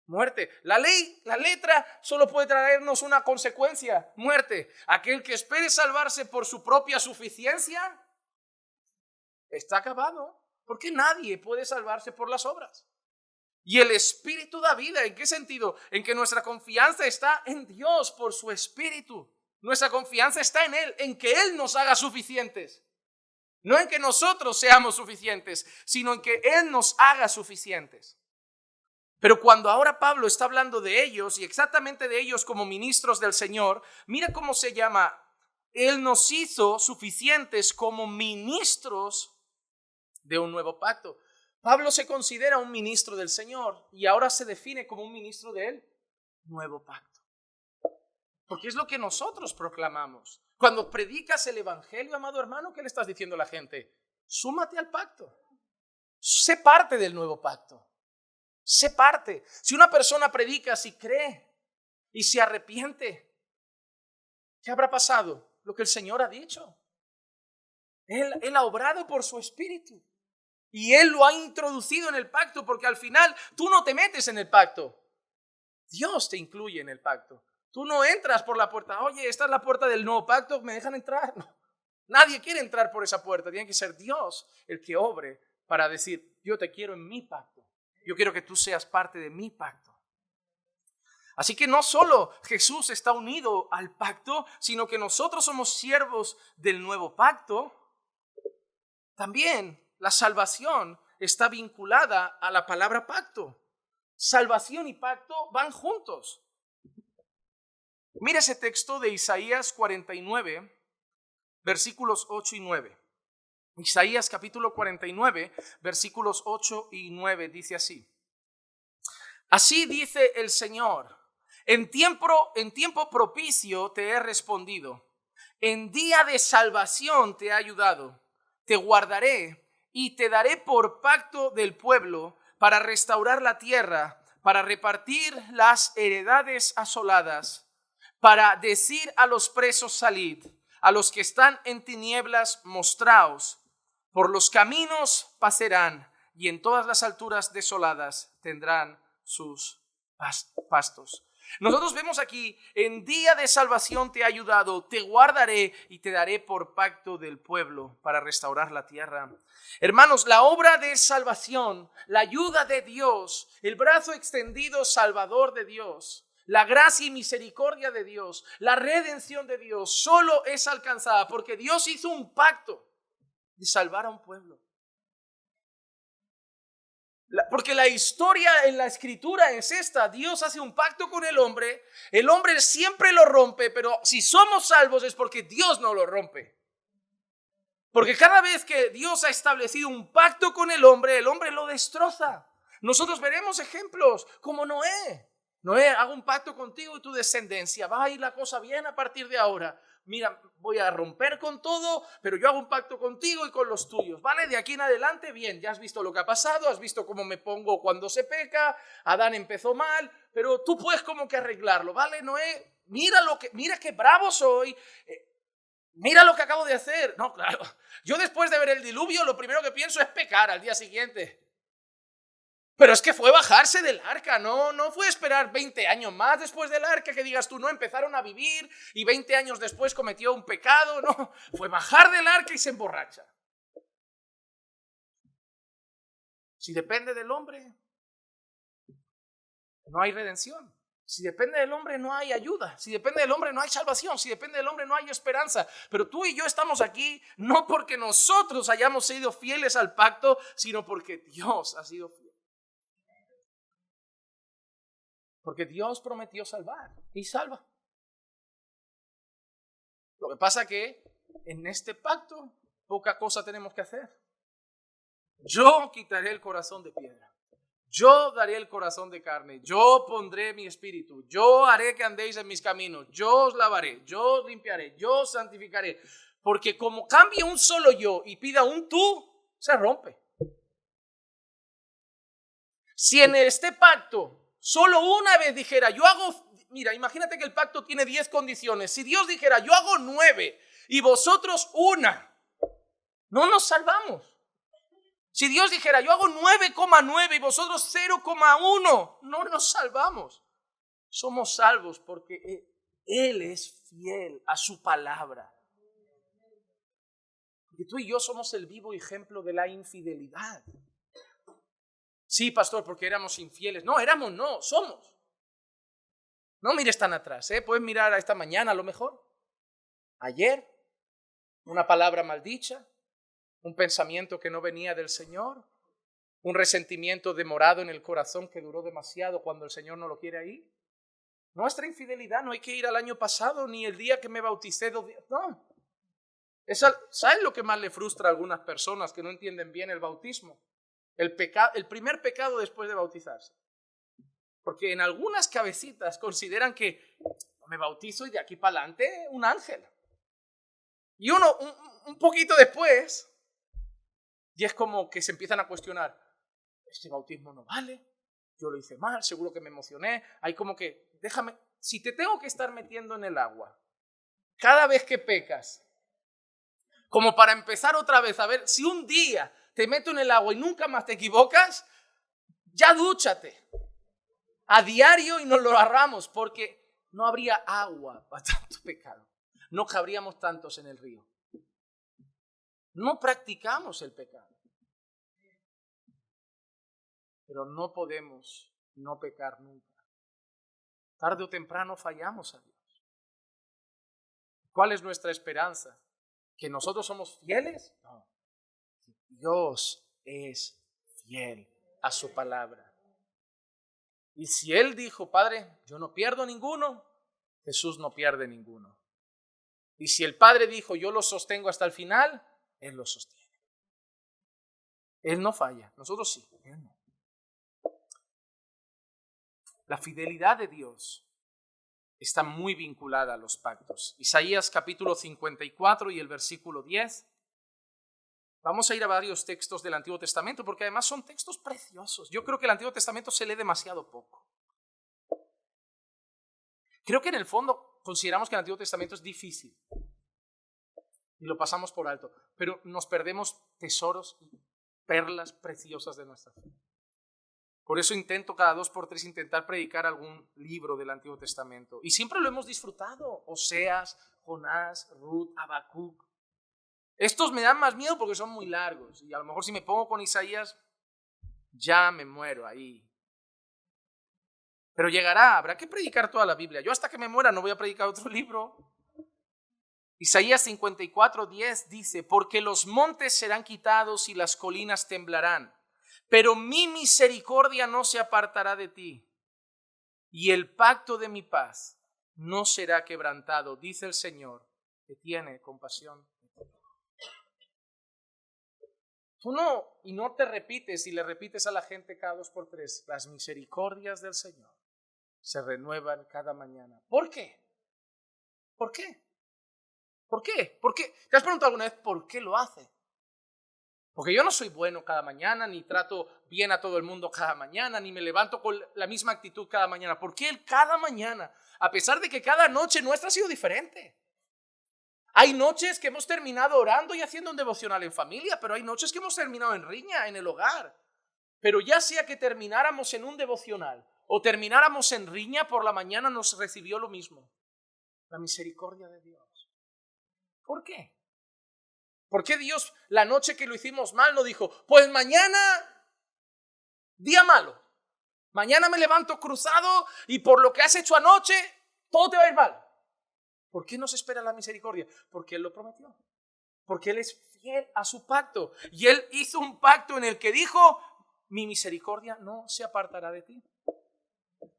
muerte. La ley, la letra solo puede traernos una consecuencia: muerte. Aquel que espere salvarse por su propia suficiencia está acabado, porque nadie puede salvarse por las obras. Y el Espíritu da vida. ¿En qué sentido? En que nuestra confianza está en Dios por su Espíritu. Nuestra confianza está en Él, en que Él nos haga suficientes. No en que nosotros seamos suficientes, sino en que Él nos haga suficientes. Pero cuando ahora Pablo está hablando de ellos, y exactamente de ellos como ministros del Señor, mira cómo se llama. Él nos hizo suficientes como ministros de un nuevo pacto. Pablo se considera un ministro del Señor y ahora se define como un ministro del nuevo pacto. Porque es lo que nosotros proclamamos. Cuando predicas el evangelio, amado hermano, ¿qué le estás diciendo a la gente? Súmate al pacto. Sé parte del nuevo pacto. Sé parte. Si una persona predica, si cree y se arrepiente, ¿qué habrá pasado? Lo que el Señor ha dicho. Él ha obrado por su Espíritu. Y Él lo ha introducido en el pacto, porque al final tú no te metes en el pacto. Dios te incluye en el pacto. Tú no entras por la puerta. Oye, esta es la puerta del nuevo pacto, ¿me dejan entrar? No. Nadie quiere entrar por esa puerta. Tiene que ser Dios el que obre para decir, yo te quiero en mi pacto. Yo quiero que tú seas parte de mi pacto. Así que no solo Jesús está unido al pacto, sino que nosotros somos siervos del nuevo pacto. También la salvación está vinculada a la palabra pacto. Salvación y pacto van juntos. Mira ese texto de Isaías 49, versículos 8 y 9. Isaías capítulo 49, versículos 8 y 9 dice así. Así dice el Señor, en tiempo propicio te he respondido, en día de salvación te he ayudado, te guardaré y te daré por pacto del pueblo para restaurar la tierra, para repartir las heredades asoladas, para decir a los presos salid, a los que están en tinieblas mostraos, por los caminos pasarán y en todas las alturas desoladas tendrán sus pastos. Nosotros vemos aquí, en día de salvación te he ayudado, te guardaré y te daré por pacto del pueblo para restaurar la tierra. Hermanos, la obra de salvación, la ayuda de Dios, el brazo extendido salvador de Dios, la gracia y misericordia de Dios, la redención de Dios, solo es alcanzada porque Dios hizo un pacto de salvar a un pueblo. Porque la historia en la escritura es esta. Dios hace un pacto con el hombre siempre lo rompe, pero si somos salvos es porque Dios no lo rompe. Porque cada vez que Dios ha establecido un pacto con el hombre lo destroza. Nosotros veremos ejemplos como Noé. Noé, hago un pacto contigo y tu descendencia, va a ir la cosa bien a partir de ahora. Mira, voy a romper con todo, pero yo hago un pacto contigo y con los tuyos, ¿vale? De aquí en adelante, bien, ya has visto lo que ha pasado, has visto cómo me pongo cuando se peca, Adán empezó mal, pero tú puedes como que arreglarlo, ¿vale, Noé? Mira qué bravo soy, mira lo que acabo de hacer. No, claro, yo después de ver el diluvio, lo primero que pienso es pecar al día siguiente. Pero es que fue bajarse del arca, no fue esperar 20 años más después del arca que digas tú, no, empezaron a vivir y 20 años después cometió un pecado, no, fue bajar del arca y se emborracha. Si depende del hombre, no hay redención. Si depende del hombre, no hay ayuda. Si depende del hombre, no hay salvación. Si depende del hombre, no hay esperanza. Pero tú y yo estamos aquí no porque nosotros hayamos sido fieles al pacto, sino porque Dios ha sido fiel. Porque Dios prometió salvar y salva. Lo que pasa que en este pacto poca cosa tenemos que hacer. Yo quitaré el corazón de piedra. Yo daré el corazón de carne. Yo pondré mi espíritu. Yo haré que andéis en mis caminos. Yo os lavaré. Yo os limpiaré. Yo os santificaré. Porque como cambie un solo yo y pida un tú, se rompe. Si en este pacto solo una vez dijera, mira, imagínate que el pacto tiene 10 condiciones. Si Dios dijera, yo hago 9 y vosotros una, no nos salvamos. Si Dios dijera, yo hago 9,9 y vosotros 0,1, no nos salvamos. Somos salvos porque Él es fiel a su palabra. Porque tú y yo somos el vivo ejemplo de la infidelidad. Sí, pastor, porque éramos infieles. No, somos. No mires tan atrás, puedes mirar a esta mañana a lo mejor. Ayer, una palabra maldicha, un pensamiento que no venía del Señor, un resentimiento demorado en el corazón que duró demasiado cuando el Señor no lo quiere ahí. Nuestra infidelidad no hay que ir al año pasado ni el día que me bauticé. No. ¿Sabes lo que más le frustra a algunas personas que no entienden bien el bautismo? El primer pecado después de bautizarse. Porque en algunas cabecitas consideran que me bautizo y de aquí para adelante un ángel. Y uno un poquito después, y es como que se empiezan a cuestionar, este bautismo no vale, yo lo hice mal, seguro que me emocioné, hay como que, déjame, si te tengo que estar metiendo en el agua, cada vez que pecas, como para empezar otra vez, a ver, si un día te meto en el agua y nunca más te equivocas, ya dúchate a diario y nos lo ahorramos, porque no habría agua para tanto pecado. No cabríamos tantos en el río. No practicamos el pecado. Pero no podemos no pecar nunca. Tarde o temprano fallamos a Dios. ¿Cuál es nuestra esperanza? ¿Que nosotros somos fieles? No. Dios es fiel a su palabra. Y si Él dijo, Padre, yo no pierdo ninguno, Jesús no pierde ninguno. Y si el Padre dijo, yo lo sostengo hasta el final, Él lo sostiene. Él no falla, nosotros sí, Él no. La fidelidad de Dios está muy vinculada a los pactos. Isaías capítulo 54 y el versículo 10. Vamos a ir a varios textos del Antiguo Testamento porque además son textos preciosos. Yo creo que el Antiguo Testamento se lee demasiado poco. Creo que en el fondo consideramos que el Antiguo Testamento es difícil y lo pasamos por alto, pero nos perdemos tesoros y perlas preciosas de nuestra fe. Por eso intento cada 2 por 3 intentar predicar algún libro del Antiguo Testamento. Y siempre lo hemos disfrutado. Oseas, Jonás, Ruth, Habacuc. Estos me dan más miedo porque son muy largos. Y a lo mejor si me pongo con Isaías, ya me muero ahí. Pero llegará, habrá que predicar toda la Biblia. Yo hasta que me muera no voy a predicar otro libro. Isaías 54:10 dice, porque los montes serán quitados y las colinas temblarán. Pero mi misericordia no se apartará de ti, y el pacto de mi paz no será quebrantado, dice el Señor, que tiene compasión de ti. Tú no te repites y le repites a la gente cada 2 por 3, las misericordias del Señor se renuevan cada mañana. ¿Por qué? ¿Por qué? ¿Por qué? ¿Por qué? ¿Te has preguntado alguna vez por qué lo hace? Porque yo no soy bueno cada mañana, ni trato bien a todo el mundo cada mañana, ni me levanto con la misma actitud cada mañana. ¿Por qué Él cada mañana? A pesar de que cada noche nuestra ha sido diferente. Hay noches que hemos terminado orando y haciendo un devocional en familia, pero hay noches que hemos terminado en riña, en el hogar. Pero ya sea que termináramos en un devocional o termináramos en riña, por la mañana nos recibió lo mismo. La misericordia de Dios. ¿Por qué? ¿Por qué Dios la noche que lo hicimos mal no dijo, pues mañana, día malo, mañana me levanto cruzado y por lo que has hecho anoche, todo te va a ir mal? ¿Por qué nos espera la misericordia? Porque Él lo prometió, porque Él es fiel a su pacto y Él hizo un pacto en el que dijo, mi misericordia no se apartará de ti.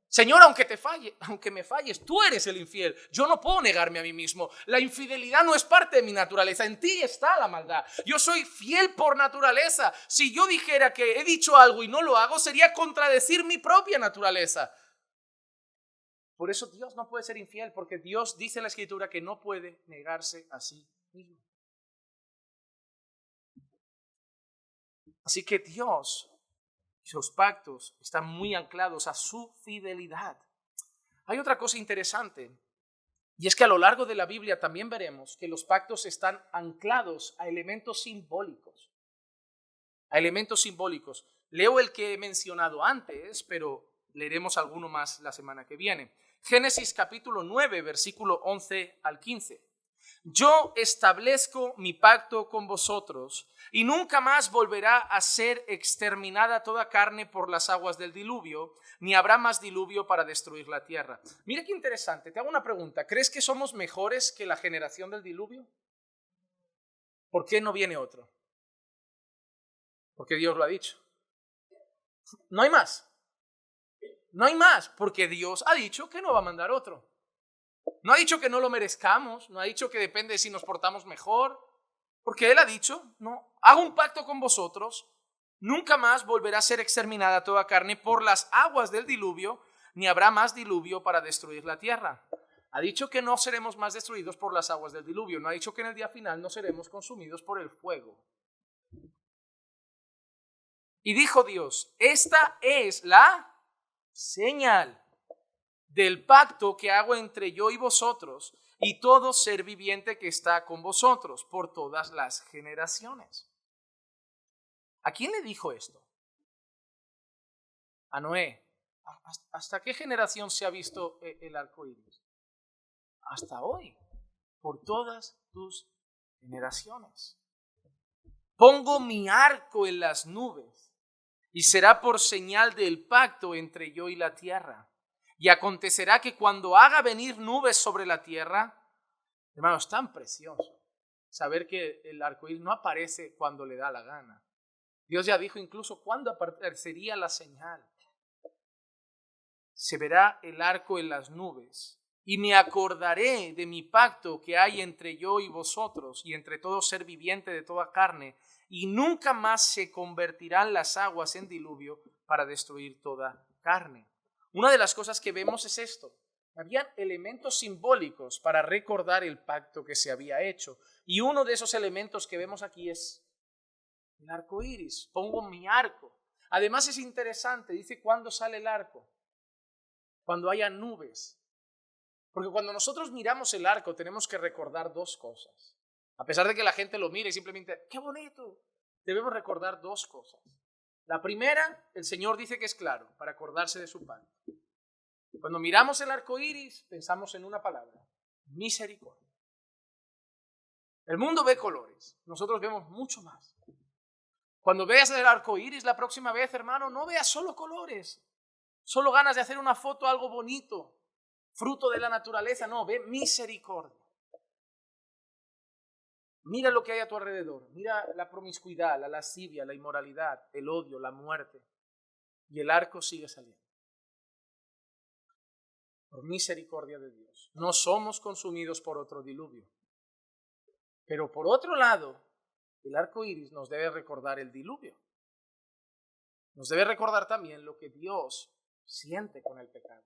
Señor, aunque me falles, tú eres el infiel. Yo no puedo negarme a mí mismo. La infidelidad no es parte de mi naturaleza. En ti está la maldad. Yo soy fiel por naturaleza. Si yo dijera que he dicho algo y no lo hago, sería contradecir mi propia naturaleza. Por eso Dios no puede ser infiel, porque Dios dice en la Escritura que no puede negarse a sí mismo. Así que Dios, sus pactos están muy anclados a su fidelidad. Hay otra cosa interesante, y es que a lo largo de la Biblia también veremos que los pactos están anclados a elementos simbólicos. A elementos simbólicos. Leo el que he mencionado antes, pero leeremos alguno más la semana que viene. Génesis capítulo 9, versículo 11 al 15. Yo establezco mi pacto con vosotros y nunca más volverá a ser exterminada toda carne por las aguas del diluvio, ni habrá más diluvio para destruir la tierra. Mira qué interesante, te hago una pregunta. ¿Crees que somos mejores que la generación del diluvio? ¿Por qué no viene otro? Porque Dios lo ha dicho. No hay más. No hay más, porque Dios ha dicho que no va a mandar otro. No ha dicho que no lo merezcamos, no ha dicho que depende de si nos portamos mejor, porque Él ha dicho, no, hago un pacto con vosotros, nunca más volverá a ser exterminada toda carne por las aguas del diluvio, ni habrá más diluvio para destruir la tierra. Ha dicho que no seremos más destruidos por las aguas del diluvio, no ha dicho que en el día final no seremos consumidos por el fuego. Y dijo Dios, esta es la señal del pacto que hago entre yo y vosotros y todo ser viviente que está con vosotros por todas las generaciones. ¿A quién le dijo esto? A Noé. ¿Hasta qué generación se ha visto el arco iris? Hasta hoy, por todas tus generaciones. Pongo mi arco en las nubes y será por señal del pacto entre yo y la tierra. Y acontecerá que cuando haga venir nubes sobre la tierra, hermanos, es tan precioso saber que el arco iris no aparece cuando le da la gana. Dios ya dijo incluso cuándo aparecería la señal. Se verá el arco en las nubes y me acordaré de mi pacto que hay entre yo y vosotros y entre todo ser viviente de toda carne, y nunca más se convertirán las aguas en diluvio para destruir toda carne. Una de las cosas que vemos es esto. Habían elementos simbólicos para recordar el pacto que se había hecho. Y uno de esos elementos que vemos aquí es el arco iris. Pongo mi arco. Además es interesante, dice cuándo sale el arco. Cuando haya nubes. Porque cuando nosotros miramos el arco tenemos que recordar dos cosas. A pesar de que la gente lo mire y simplemente, ¡qué bonito! Debemos recordar dos cosas. La primera, el Señor dice que es claro, para acordarse de su pacto. Cuando miramos el arco iris, pensamos en una palabra, misericordia. El mundo ve colores, nosotros vemos mucho más. Cuando veas el arco iris la próxima vez, hermano, no veas solo colores, solo ganas de hacer una foto, algo bonito, fruto de la naturaleza, no, ve misericordia. Mira lo que hay a tu alrededor, mira la promiscuidad, la lascivia, la inmoralidad, el odio, la muerte, y el arco sigue saliendo. Por misericordia de Dios. No somos consumidos por otro diluvio. Pero por otro lado, el arco iris nos debe recordar el diluvio. Nos debe recordar también lo que Dios siente con el pecado.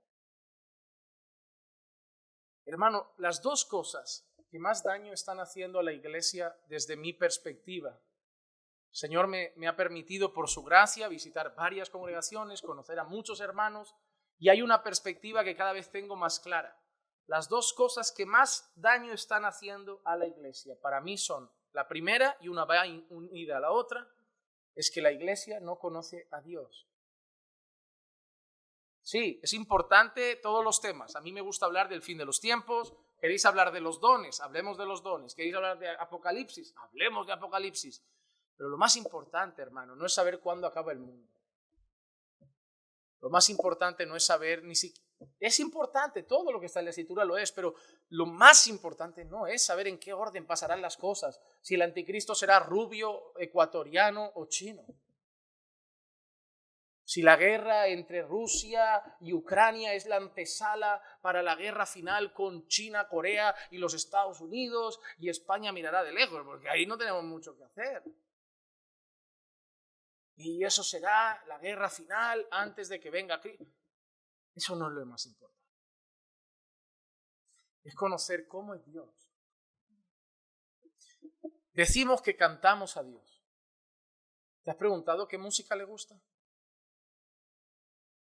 Hermano, las dos cosas que más daño están haciendo a la iglesia desde mi perspectiva. El Señor me ha permitido por su gracia visitar varias congregaciones, conocer a muchos hermanos, y hay una perspectiva que cada vez tengo más clara. Las dos cosas que más daño están haciendo a la iglesia para mí son, la primera, y una va unida a la otra, es que la iglesia no conoce a Dios. Sí, es importante todos los temas. A mí me gusta hablar del fin de los tiempos. ¿Queréis hablar de los dones? Hablemos de los dones. ¿Queréis hablar de Apocalipsis? Hablemos de Apocalipsis. Pero lo más importante, hermano, no es saber cuándo acaba el mundo. Lo más importante no es saber ni siquiera. Es importante, todo lo que está en la Escritura lo es, pero lo más importante no es saber en qué orden pasarán las cosas. Si el anticristo será rubio, ecuatoriano o chino. Si la guerra entre Rusia y Ucrania es la antesala para la guerra final con China, Corea y los Estados Unidos, y España mirará de lejos, porque ahí no tenemos mucho que hacer. Y eso será la guerra final antes de que venga Cristo. Eso no es lo más importante. Es conocer cómo es Dios. Decimos que cantamos a Dios. ¿Te has preguntado qué música le gusta?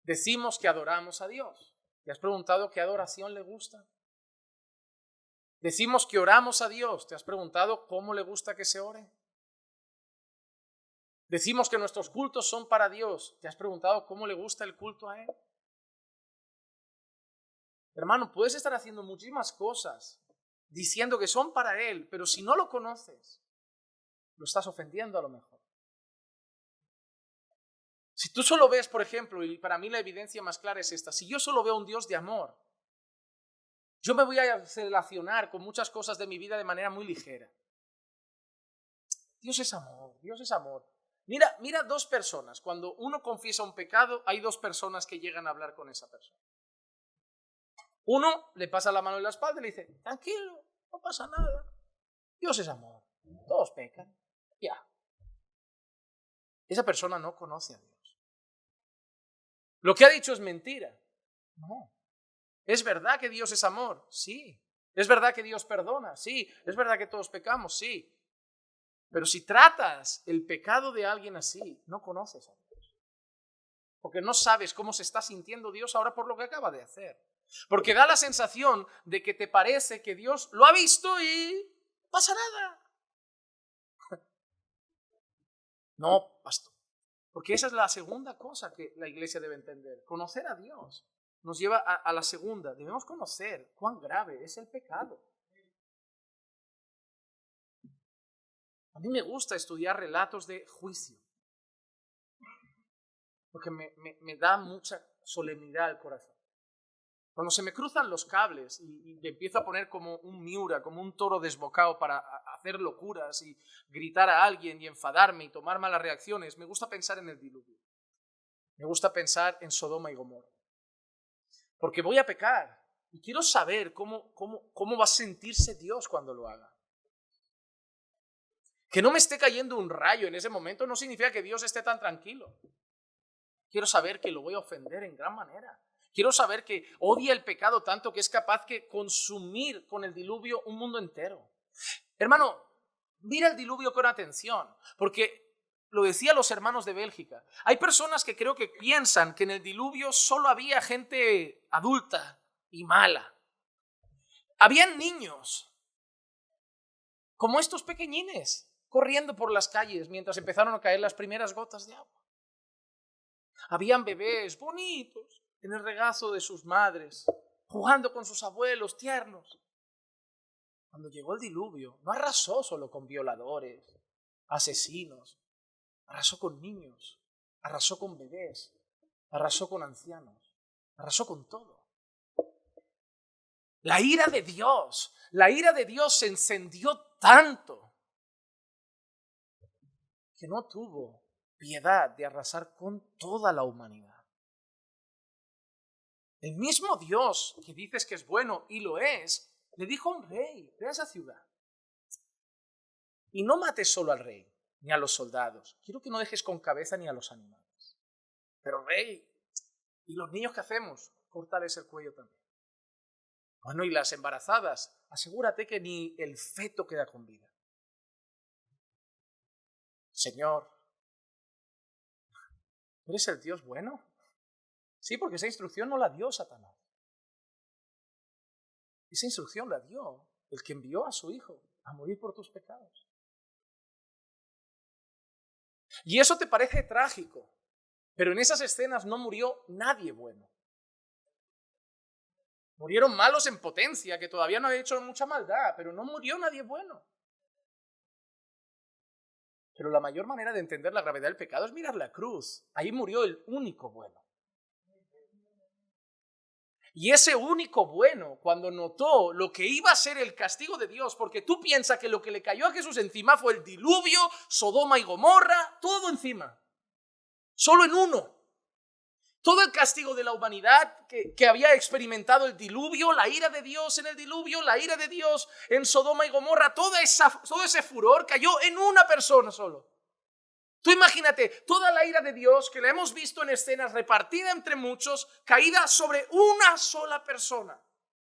Decimos que adoramos a Dios. ¿Te has preguntado qué adoración le gusta? Decimos que oramos a Dios. ¿Te has preguntado cómo le gusta que se ore? Decimos que nuestros cultos son para Dios. ¿Te has preguntado cómo le gusta el culto a Él? Hermano, puedes estar haciendo muchísimas cosas diciendo que son para Él, pero si no lo conoces, lo estás ofendiendo a lo mejor. Si tú solo ves, por ejemplo, y para mí la evidencia más clara es esta, si yo solo veo un Dios de amor, yo me voy a relacionar con muchas cosas de mi vida de manera muy ligera. Dios es amor, Dios es amor. Mira dos personas, cuando uno confiesa un pecado, hay dos personas que llegan a hablar con esa persona. Uno le pasa la mano en la espalda y le dice, tranquilo, no pasa nada, Dios es amor, todos pecan, ya. Esa persona no conoce a Dios. Lo que ha dicho es mentira. No. ¿Es verdad que Dios es amor? Sí. ¿Es verdad que Dios perdona? Sí. ¿Es verdad que todos pecamos? Sí. Pero si tratas el pecado de alguien así, no conoces a Dios. Porque no sabes cómo se está sintiendo Dios ahora por lo que acaba de hacer. Porque da la sensación de que te parece que Dios lo ha visto y no pasa nada. No, Porque esa es la segunda cosa que la iglesia debe entender. Conocer a Dios nos lleva a la segunda. Debemos conocer cuán grave es el pecado. A mí me gusta estudiar relatos de juicio, porque me da mucha solemnidad al corazón. Cuando se me cruzan los cables y me empiezo a poner como un Miura, como un toro desbocado para hacer locuras y gritar a alguien y enfadarme y tomar malas reacciones, me gusta pensar en el diluvio. Me gusta pensar en Sodoma y Gomorra. Porque voy a pecar y quiero saber cómo va a sentirse Dios cuando lo haga. Que no me esté cayendo un rayo en ese momento no significa que Dios esté tan tranquilo. Quiero saber que lo voy a ofender en gran manera. Quiero saber que odia el pecado tanto que es capaz de consumir con el diluvio un mundo entero. Hermano, mira el diluvio con atención, porque lo decían los hermanos de Bélgica. Hay personas que creo que piensan que en el diluvio solo había gente adulta y mala. Habían niños, como estos pequeñines, corriendo por las calles mientras empezaron a caer las primeras gotas de agua. Habían bebés bonitos en el regazo de sus madres, jugando con sus abuelos tiernos. Cuando llegó el diluvio, no arrasó solo con violadores, asesinos, arrasó con niños, arrasó con bebés, arrasó con ancianos, arrasó con todo. La ira de Dios se encendió tanto que no tuvo piedad de arrasar con toda la humanidad. El mismo Dios que dices que es bueno y lo es, le dijo a un rey: ve a esa ciudad y no mates solo al rey ni a los soldados. Quiero que no dejes con cabeza ni a los animales. Pero rey, ¿y los niños qué hacemos? Cortarles el cuello también. Bueno, y las embarazadas, asegúrate que ni el feto queda con vida. Señor, ¿eres el Dios bueno? Sí, porque esa instrucción no la dio Satanás. Esa instrucción la dio el que envió a su Hijo a morir por tus pecados. Y eso te parece trágico, pero en esas escenas no murió nadie bueno. Murieron malos en potencia, que todavía no había hecho mucha maldad, pero no murió nadie bueno. Pero la mayor manera de entender la gravedad del pecado es mirar la cruz. Ahí murió el único bueno. Y ese único bueno, cuando notó lo que iba a ser el castigo de Dios, porque tú piensas que lo que le cayó a Jesús encima fue el diluvio, Sodoma y Gomorra, todo encima. Solo en uno. Todo el castigo de la humanidad que había experimentado el diluvio, la ira de Dios en el diluvio, la ira de Dios en Sodoma y Gomorra, todo ese furor cayó en una persona solo. Tú imagínate toda la ira de Dios que la hemos visto en escenas repartida entre muchos, caída sobre una sola persona.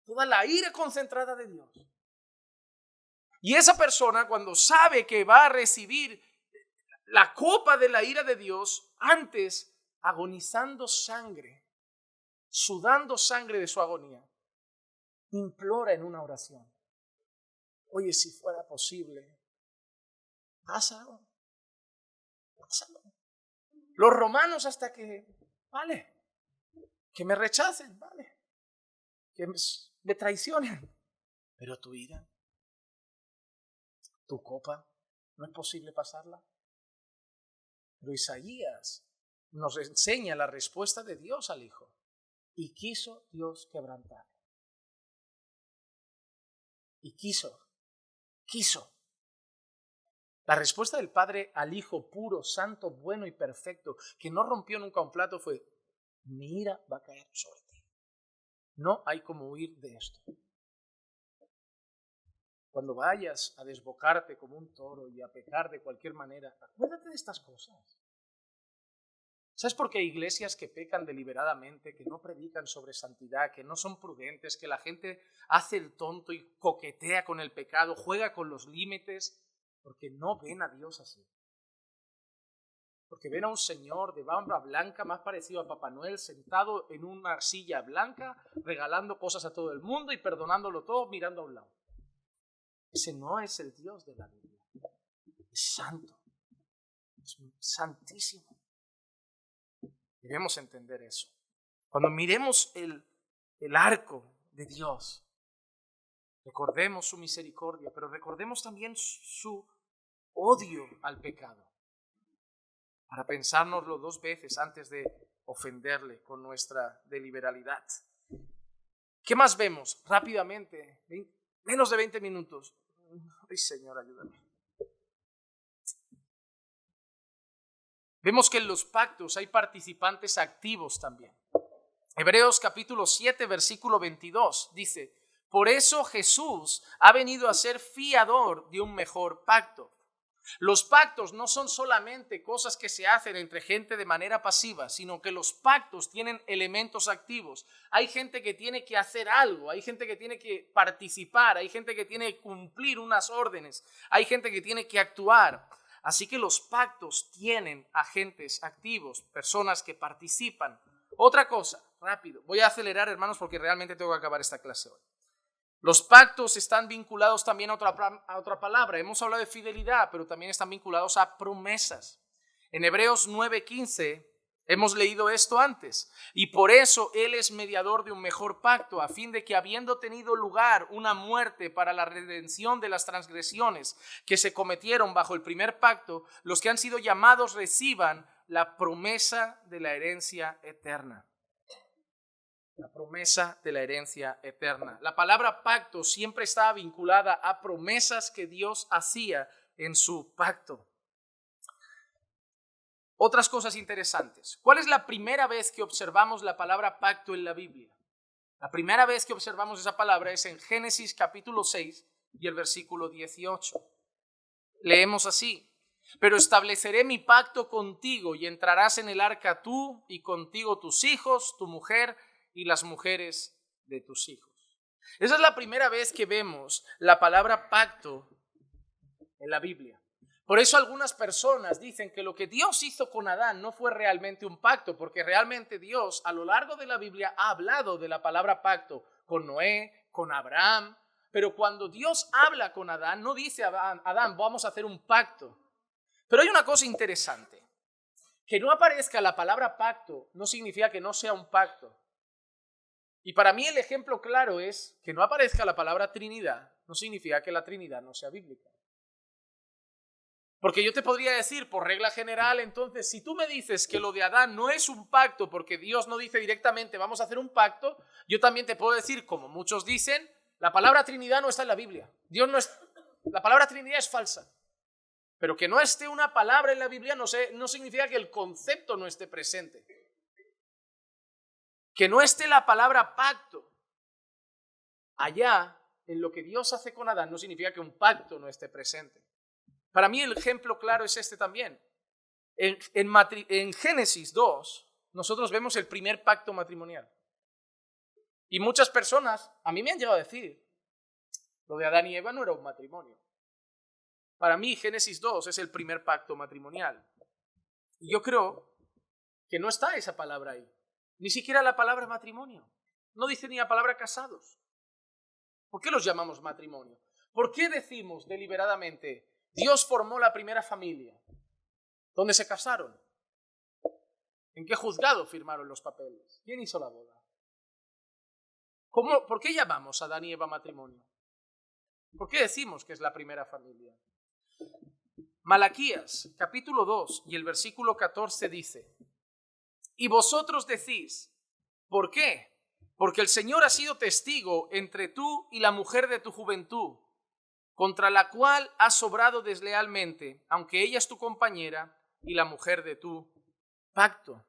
Toda la ira concentrada de Dios. Y esa persona, cuando sabe que va a recibir la copa de la ira de Dios, antes agonizando sangre, sudando sangre de su agonía, implora en una oración: oye, si fuera posible, pásalo. Los romanos hasta que, vale, que me rechacen, vale, que me traicionen, pero tu ira, tu copa, no es posible pasarla. Pero Isaías nos enseña la respuesta de Dios al Hijo: y quiso Dios quebrantar. Y quiso. La respuesta del Padre al Hijo puro, santo, bueno y perfecto, que no rompió nunca un plato, fue: mi ira va a caer sobre ti. No hay como huir de esto. Cuando vayas a desbocarte como un toro y a pecar de cualquier manera, acuérdate de estas cosas. ¿Sabes por qué hay iglesias que pecan deliberadamente, que no predican sobre santidad, que no son prudentes, que la gente hace el tonto y coquetea con el pecado, juega con los límites? Porque no ven a Dios así. Porque ven a un señor de barba blanca, más parecido a Papá Noel, sentado en una silla blanca, regalando cosas a todo el mundo y perdonándolo todo, mirando a un lado. Ese no es el Dios de la Biblia. Es santo. Es santísimo. Debemos entender eso. Cuando miremos el arco de Dios, recordemos su misericordia, pero recordemos también su odio al pecado, para pensárnoslo 2 veces antes de ofenderle con nuestra deliberalidad. ¿Qué más vemos? Rápidamente, menos de 20 minutos. Ay, Señor, ayúdame. Vemos que en los pactos hay participantes activos también. Hebreos capítulo 7, versículo 22 dice: por eso Jesús ha venido a ser fiador de un mejor pacto. Los pactos no son solamente cosas que se hacen entre gente de manera pasiva, sino que los pactos tienen elementos activos. Hay gente que tiene que hacer algo, hay gente que tiene que participar, hay gente que tiene que cumplir unas órdenes, hay gente que tiene que actuar. Así que los pactos tienen agentes activos, personas que participan. Otra cosa, rápido, voy a acelerar, hermanos, porque realmente tengo que acabar esta clase hoy. Los pactos están vinculados también a otra palabra. Hemos hablado de fidelidad, pero también están vinculados a promesas. En Hebreos 9:15 hemos leído esto antes. Y por eso Él es mediador de un mejor pacto, a fin de que, habiendo tenido lugar una muerte para la redención de las transgresiones que se cometieron bajo el primer pacto, los que han sido llamados reciban la promesa de la herencia eterna. La promesa de la herencia eterna. La palabra pacto siempre estaba vinculada a promesas que Dios hacía en su pacto. Otras cosas interesantes. ¿Cuál es la primera vez que observamos la palabra pacto en la Biblia? La primera vez que observamos esa palabra es en Génesis capítulo 6 y el versículo 18. Leemos así: pero estableceré mi pacto contigo y entrarás en el arca tú y contigo tus hijos, tu mujer y las mujeres de tus hijos. Esa es la primera vez que vemos la palabra pacto en la Biblia. Por eso algunas personas dicen que lo que Dios hizo con Adán no fue realmente un pacto, porque realmente Dios a lo largo de la Biblia ha hablado de la palabra pacto con Noé, con Abraham, pero cuando Dios habla con Adán no dice a Adán, vamos a hacer un pacto. Pero hay una cosa interesante, que no aparezca la palabra pacto no significa que no sea un pacto. Y para mí el ejemplo claro es que no aparezca la palabra Trinidad, no significa que la Trinidad no sea bíblica. Porque yo te podría decir, por regla general, entonces, si tú me dices que lo de Adán no es un pacto, porque Dios no dice directamente vamos a hacer un pacto, yo también te puedo decir, como muchos dicen, la palabra Trinidad no está en la Biblia. La palabra Trinidad es falsa. Pero que no esté una palabra en la Biblia no significa que el concepto no esté presente. Que no esté la palabra pacto allá en lo que Dios hace con Adán no significa que un pacto no esté presente. Para mí el ejemplo claro es este también. En Génesis 2 nosotros vemos el primer pacto matrimonial. Y muchas personas a mí me han llegado a decir, lo de Adán y Eva no era un matrimonio. Para mí Génesis 2 es el primer pacto matrimonial. Y yo creo que no está esa palabra ahí. Ni siquiera la palabra matrimonio. No dice ni la palabra casados. ¿Por qué los llamamos matrimonio? ¿Por qué decimos deliberadamente Dios formó la primera familia? ¿Dónde se casaron? ¿En qué juzgado firmaron los papeles? ¿Quién hizo la boda? ¿Por qué llamamos a Adán y Eva matrimonio? ¿Por qué decimos que es la primera familia? Malaquías, capítulo 2 y el versículo 14 dice: y vosotros decís, ¿por qué? Porque el Señor ha sido testigo entre tú y la mujer de tu juventud, contra la cual has obrado deslealmente, aunque ella es tu compañera y la mujer de tu pacto.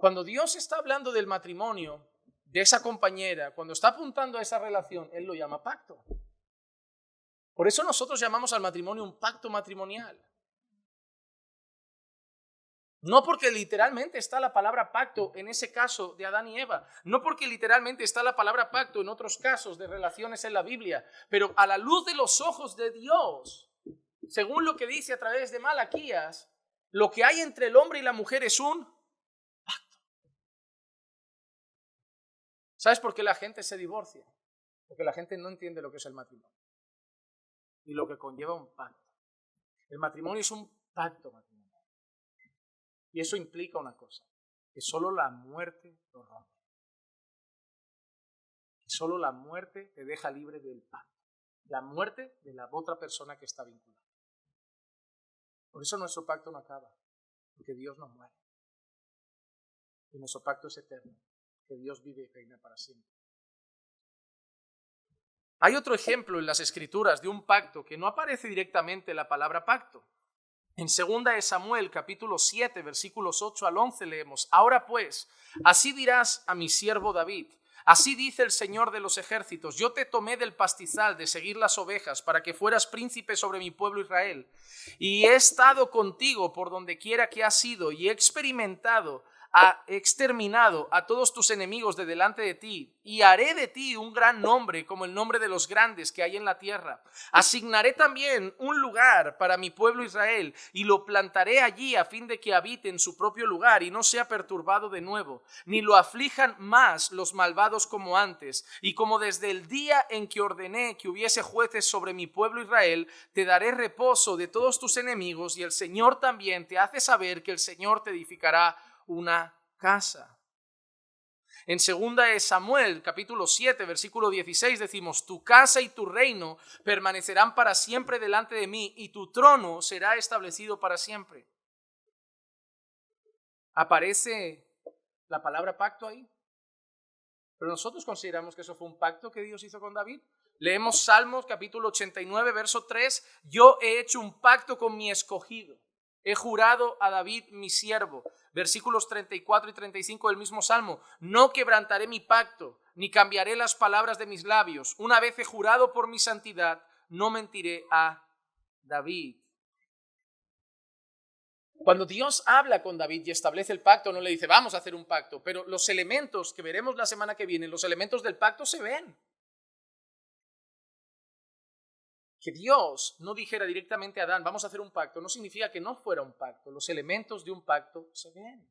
Cuando Dios está hablando del matrimonio, de esa compañera, cuando está apuntando a esa relación, Él lo llama pacto. Por eso nosotros llamamos al matrimonio un pacto matrimonial. No porque literalmente está la palabra pacto en ese caso de Adán y Eva, no porque literalmente está la palabra pacto en otros casos de relaciones en la Biblia, pero a la luz de los ojos de Dios, según lo que dice a través de Malaquías, lo que hay entre el hombre y la mujer es un pacto. ¿Sabes por qué la gente se divorcia? Porque la gente no entiende lo que es el matrimonio y lo que conlleva un pacto. El matrimonio es un pacto matrimonial. Y eso implica una cosa, que solo la muerte lo rompe. Que solo la muerte te deja libre del pacto. La muerte de la otra persona que está vinculada. Por eso nuestro pacto no acaba, porque Dios no muere. Y nuestro pacto es eterno, que Dios vive y reina para siempre. Hay otro ejemplo en las Escrituras de un pacto que no aparece directamente la palabra pacto. En 2 de Samuel, capítulo 7, versículos 8 al 11 leemos: Ahora pues, así dirás a mi siervo David: Así dice el Señor de los ejércitos: Yo te tomé del pastizal de seguir las ovejas para que fueras príncipe sobre mi pueblo Israel. Y he estado contigo por donde quiera que has ido y he exterminado a todos tus enemigos de delante de ti, y haré de ti un gran nombre como el nombre de los grandes que hay en la tierra. Asignaré también un lugar para mi pueblo Israel y lo plantaré allí a fin de que habite en su propio lugar y no sea perturbado de nuevo, ni lo aflijan más los malvados como antes. Y como desde el día en que ordené que hubiese jueces sobre mi pueblo Israel, te daré reposo de todos tus enemigos, y el Señor también te hace saber que el Señor te edificará una casa. En 2 de Samuel, capítulo 7, versículo 16, decimos: Tu casa y tu reino permanecerán para siempre delante de mí, y tu trono será establecido para siempre. ¿Aparece la palabra pacto ahí? Pero nosotros consideramos que eso fue un pacto que Dios hizo con David. Leemos Salmos, capítulo 89, verso 3: Yo he hecho un pacto con mi escogido. He jurado a David mi siervo. Versículos 34 y 35 del mismo Salmo: No quebrantaré mi pacto, ni cambiaré las palabras de mis labios. Una vez he jurado por mi santidad, no mentiré a David. Cuando Dios habla con David y establece el pacto, no le dice vamos a hacer un pacto, pero los elementos que veremos la semana que viene, los elementos del pacto se ven. Que Dios no dijera directamente a Adán, vamos a hacer un pacto, no significa que no fuera un pacto. Los elementos de un pacto se ven.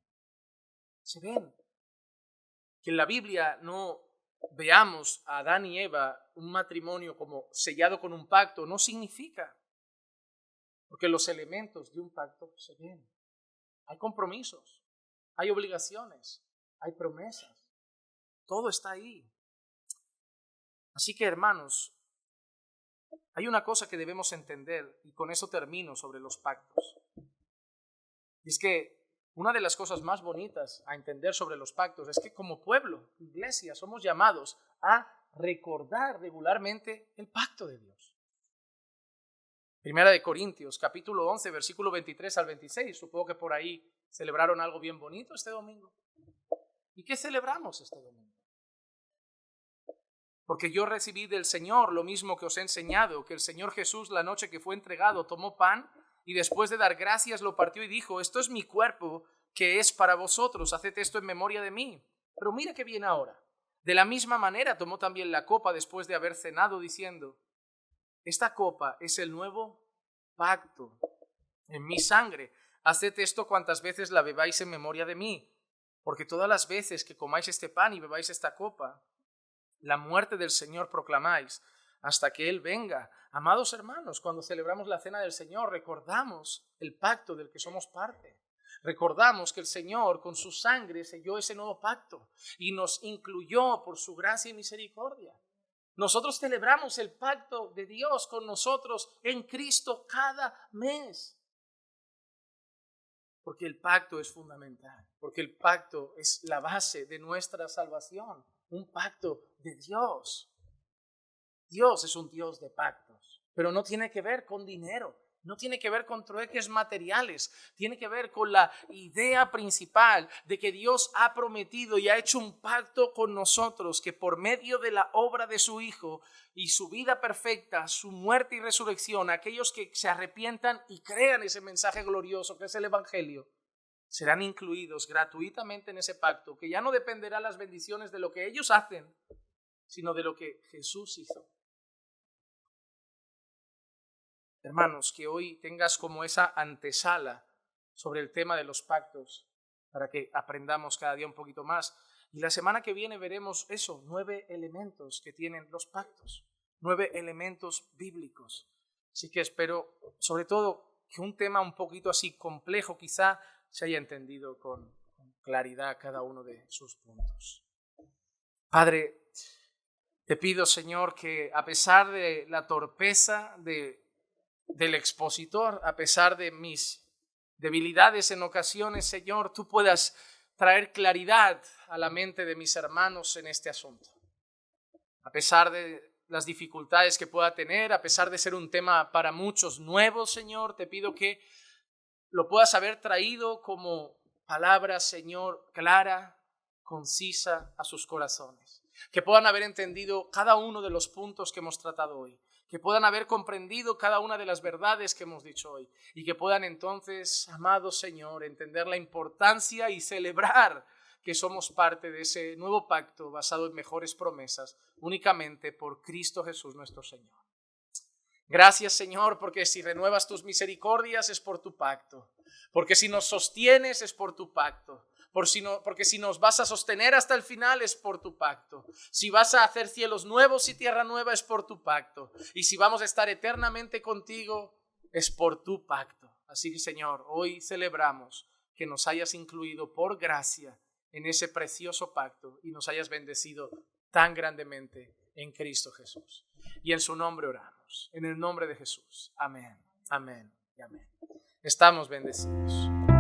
Se ven. Que en la Biblia no veamos a Adán y Eva un matrimonio como sellado con un pacto, no significa. Porque los elementos de un pacto se ven. Hay compromisos, hay obligaciones, hay promesas. Todo está ahí. Así que, hermanos, hay una cosa que debemos entender, y con eso termino sobre los pactos. Y es que una de las cosas más bonitas a entender sobre los pactos es que como pueblo, iglesia, somos llamados a recordar regularmente el pacto de Dios. Primera de Corintios, capítulo 11, versículo 23 al 26. Supongo que por ahí celebraron algo bien bonito este domingo. ¿Y qué celebramos este domingo? Porque yo recibí del Señor lo mismo que os he enseñado, que el Señor Jesús, la noche que fue entregado, tomó pan y después de dar gracias lo partió y dijo: Esto es mi cuerpo que es para vosotros, haced esto en memoria de mí. Pero mira qué viene ahora. De la misma manera tomó también la copa después de haber cenado, diciendo: Esta copa es el nuevo pacto en mi sangre. Haced esto cuantas veces la bebáis en memoria de mí. Porque todas las veces que comáis este pan y bebáis esta copa, la muerte del Señor proclamáis hasta que Él venga. Amados hermanos, cuando celebramos la cena del Señor, recordamos el pacto del que somos parte. Recordamos que el Señor con su sangre selló ese nuevo pacto y nos incluyó por su gracia y misericordia. Nosotros celebramos el pacto de Dios con nosotros en Cristo cada mes. Porque el pacto es fundamental, porque el pacto es la base de nuestra salvación. Un pacto de Dios. Dios es un Dios de pactos, pero no tiene que ver con dinero, no tiene que ver con trueques materiales, tiene que ver con la idea principal de que Dios ha prometido y ha hecho un pacto con nosotros, que por medio de la obra de su Hijo y su vida perfecta, su muerte y resurrección, aquellos que se arrepientan y crean ese mensaje glorioso que es el Evangelio, serán incluidos gratuitamente en ese pacto, que ya no dependerá las bendiciones de lo que ellos hacen, sino de lo que Jesús hizo. Hermanos, que hoy tengas como esa antesala sobre el tema de los pactos, para que aprendamos cada día un poquito más. Y la semana que viene veremos eso, 9 elementos que tienen los pactos, 9 elementos bíblicos. Así que espero, sobre todo, que un tema un poquito así complejo quizá se haya entendido con claridad cada uno de sus puntos. Padre, te pido, Señor, que a pesar de la torpeza del expositor, a pesar de mis debilidades en ocasiones, Señor, tú puedas traer claridad a la mente de mis hermanos en este asunto. A pesar de las dificultades que pueda tener, a pesar de ser un tema para muchos nuevo, Señor, te pido que lo puedas haber traído como palabra, Señor, clara, concisa a sus corazones. Que puedan haber entendido cada uno de los puntos que hemos tratado hoy. Que puedan haber comprendido cada una de las verdades que hemos dicho hoy. Y que puedan entonces, amado Señor, entender la importancia y celebrar que somos parte de ese nuevo pacto basado en mejores promesas, únicamente por Cristo Jesús nuestro Señor. Gracias, Señor, porque si renuevas tus misericordias es por tu pacto, porque si nos sostienes es por tu pacto, porque si nos vas a sostener hasta el final es por tu pacto, si vas a hacer cielos nuevos y tierra nueva es por tu pacto, y si vamos a estar eternamente contigo es por tu pacto. Así que, Señor, hoy celebramos que nos hayas incluido por gracia en ese precioso pacto y nos hayas bendecido tan grandemente en Cristo Jesús. Y en su nombre oramos, en el nombre de Jesús. Amén, amén y amén. Estamos bendecidos.